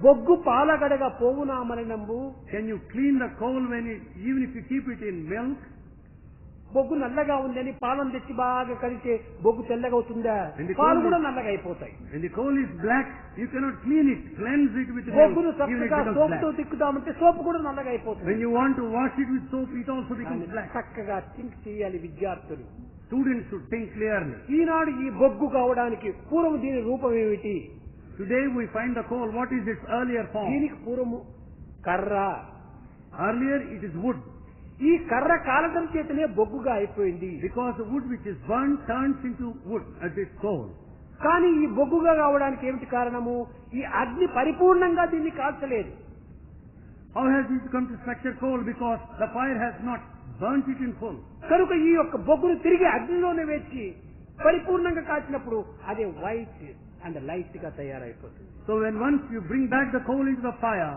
బొగ్గు పాలగడగా పోవునా మలినంబు. Can you clean the coal even if you keep it in milk? బొగ్గు నల్లగా ఉందని పాలను తెచ్చి బాగా కడిగితే బొగ్గు తెల్లగా అవుతుందా? ఎందుకు? పాలు కూడా నల్లగా అయిపోతాయి. When the coal is black, you cannot clean it, cleanse it with milk, బొగ్గును even if it చక్కగా becomes సోపుతో black. తిక్కుదామంటే సోపు కూడా నల్లగా అయిపోతుంది. When you want to wash it with soap, it also becomes దాన్ని black. చక్కగా థింక్ చేయాలి విద్యార్థులు. Students should think clearly. ఈనాడు ఈ బొగ్గు కావడానికి పూర్వం దీని రూపం ఏమిటి? Today we find the coal, what is its earlier form? దీనికి పూర్వము కర్ర. Earlier it is wood. ఈ కర్ర కాలడం చేతనే బొగ్గుగా అయిపోయింది. Because the wood which is burnt turns into wood as its coal. కానీ ఈ బొగ్గుగా కావడానికి ఏమిటి కారణము? ఈ అగ్ని పరిపూర్ణంగా దీన్ని కాల్చలేదు. How has it come to structure coal? Because the fire has not burnt it in full. కనుక ఈ యొక్క బొగ్గును తిరిగి అగ్నిలోనే వేచి పరిపూర్ణంగా కాల్చినప్పుడు అదే వైట్ అండ్ లైట్ గా తయారైపోతుంది. So when once you bring back the coal into the fire,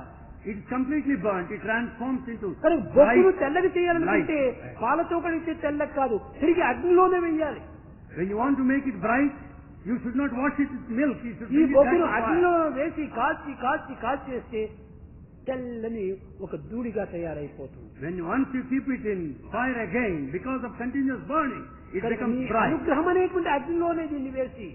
it is completely burnt. It transforms into కానీ బొగ్గును తెల్లగా చేయాలనుకుంటే పాలతో కడిగితే తెల్లగా కాదు, తిరిగి అగ్నిలోనే వేయాలి. When you want to make it bright, you should not wash it with milk. You should ఈ bring it back బొగ్గును to fire. అగ్నిలో వేసి కాల్చి కాల్చి కాల్చేస్తే తెల్లని ఒక దూడిగా తయారైపోతుంది. When once you keep it in fire again, because of continuous burning, it becomes bright. అనుగ్రహం అనేటువంటి అగ్నిలోనే దీన్ని వేసి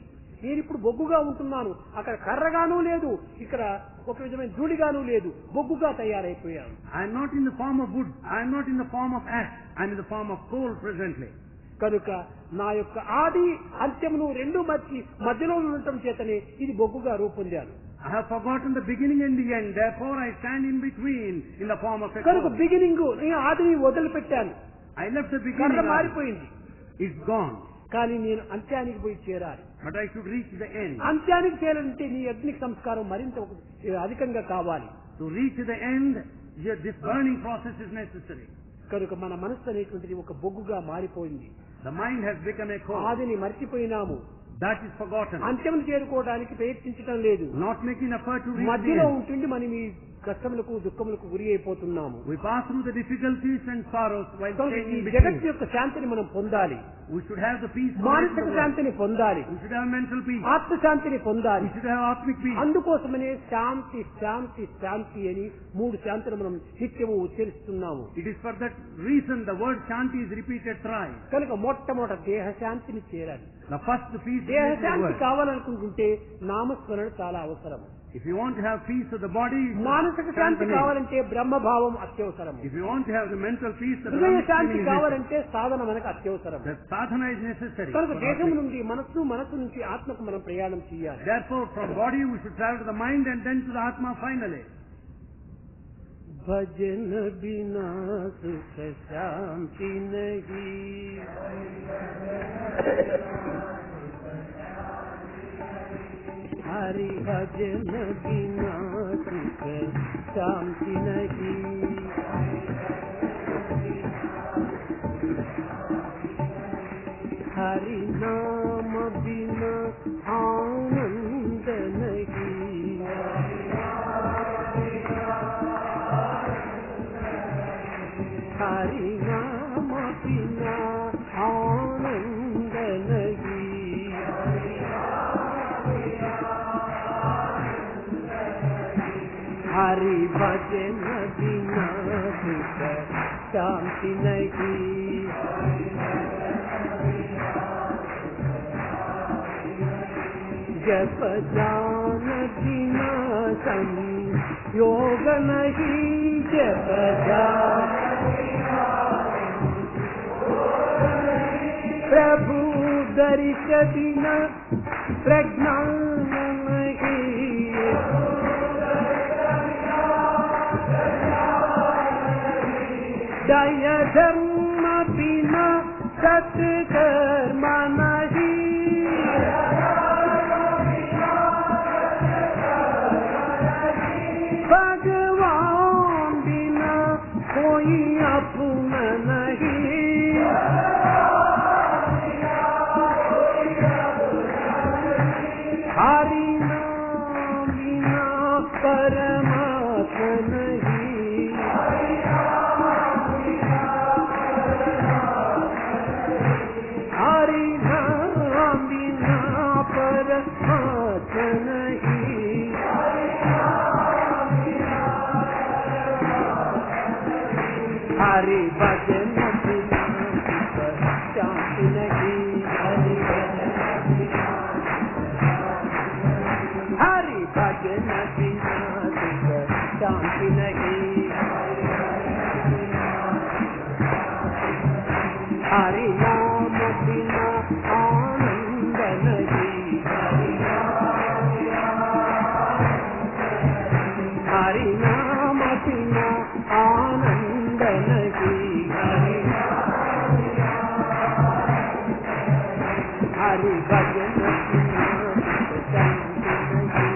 నేను ఇప్పుడు బొగ్గుగా ఉంటున్నాను, అక్కడ కర్రగాను లేదు, ఇక్కడ ఒక విధమైన దూడిగాను లేదు, బొగ్గుగా తయారైపోయాను. I am not in the form of wood. I am not in the form of ash. I am in the form of coal presently. కనుక నా యొక్క ఆది అంత్యమును రెండు మధ్యలో ఉండటం చేతనే ఇది బొగ్గుగా రూపొందాను. I have forgotten the beginning and the end. Therefore, I stand in between in the form of a కనుక coal. బిగినింగ్ నేను ఆదిని వదిలిపెట్టాను, I left the కర్ర beginning. మారిపోయింది, It's gone. కానీ నేను అంత్యానికి పోయి చేరాలి. But I should reach the end. అంత్యానికి చేరాలంటే నీ అగ్ని సంస్కారం మరింత అధికంగా కావాలి. To reach the end, this burning process is necessary. కనుక మన మనస్సు అనేటువంటిది ఒక బొగ్గుగా మారిపోయింది. The mind has become a coal. ఆదిని మర్చిపోయినాము, That is forgotten. అంత్యం చేరుకోవడానికి ప్రయత్నించడం లేదు, Not making effort to reach the మధ్యలో end. ఉంటుండి మనం ఈ కష్టములకు దుఃఖములకు గురి అయిపోతున్నాము. We pass through the difficulties and sorrows while కనుక staying ఈ in జగత్తు between. యొక్క శాంతిని మనం పొందాలి, We should have the peace. మానసిక శాంతిని పొందాలి, We should have mental peace. ఆత్మశాంతిని పొందాలి. We should have atmic peace. అందుకోసమనే శాంతి శాంతి శాంతి అని మూడు శాంతులు మనం నిత్యము ఉచ్చరిస్తున్నాము. It is for that reason the word Shanti is repeated thrice. కనుక మొట్టమొదట దేహ శాంతిని చేరాలి. The first peace దేహ is the శాంతి word. కావాలనుకుంటుంటే నామస్మరణ చాలా అవసరం. If you want to have peace of the body, you should మానసిక chant శాంతి the name. కావాలంటే బ్రహ్మభావం అత్యవసరం. If you want to have the mental peace, the హృదయ Brahma Shanti feeling is కావాలంటే సాధన మనకు అత్యవసరం. necessary. The sadhana is necessary. కనుక for దేశం atmic. నుండి మనస్సు నుంచి ఆత్మకు మనం ప్రయాణం చేయాలి. Therefore, from body we should travel to the mind and then to the Atma finally. भजन बिना सुख शांति नहीं, हरि भजन बिना सुख शांति नहीं, हरि नाम बिना आनंद नहीं, हरि नाम बिना आनंद नहीं, हरि भजन बिना सुख शांति नहीं, जप जान बिना संयोग नहीं, जप जान प्रभु दर्श बिना प्रज्ञान नहीं, दय धर्म बिना सत्कर्म नहीं, भगवान बिना कोई अपना नहीं, हरि नाम बिना परमात्मा नहीं, हरि नाम बिना परमात्मा नहीं, हरि भजन बिना सुख शांति नहीं, हरि भजन हरि भजन बिना सुख शांति नहीं, हरि नाम बिना आनंद नहीं, हरि नाम बिना आनंद नहीं, हरि भजन बिना सुख शांति नहीं,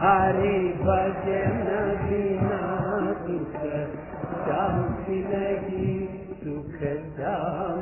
हरि भजन बिना सुख शांति नहीं, सुख शांति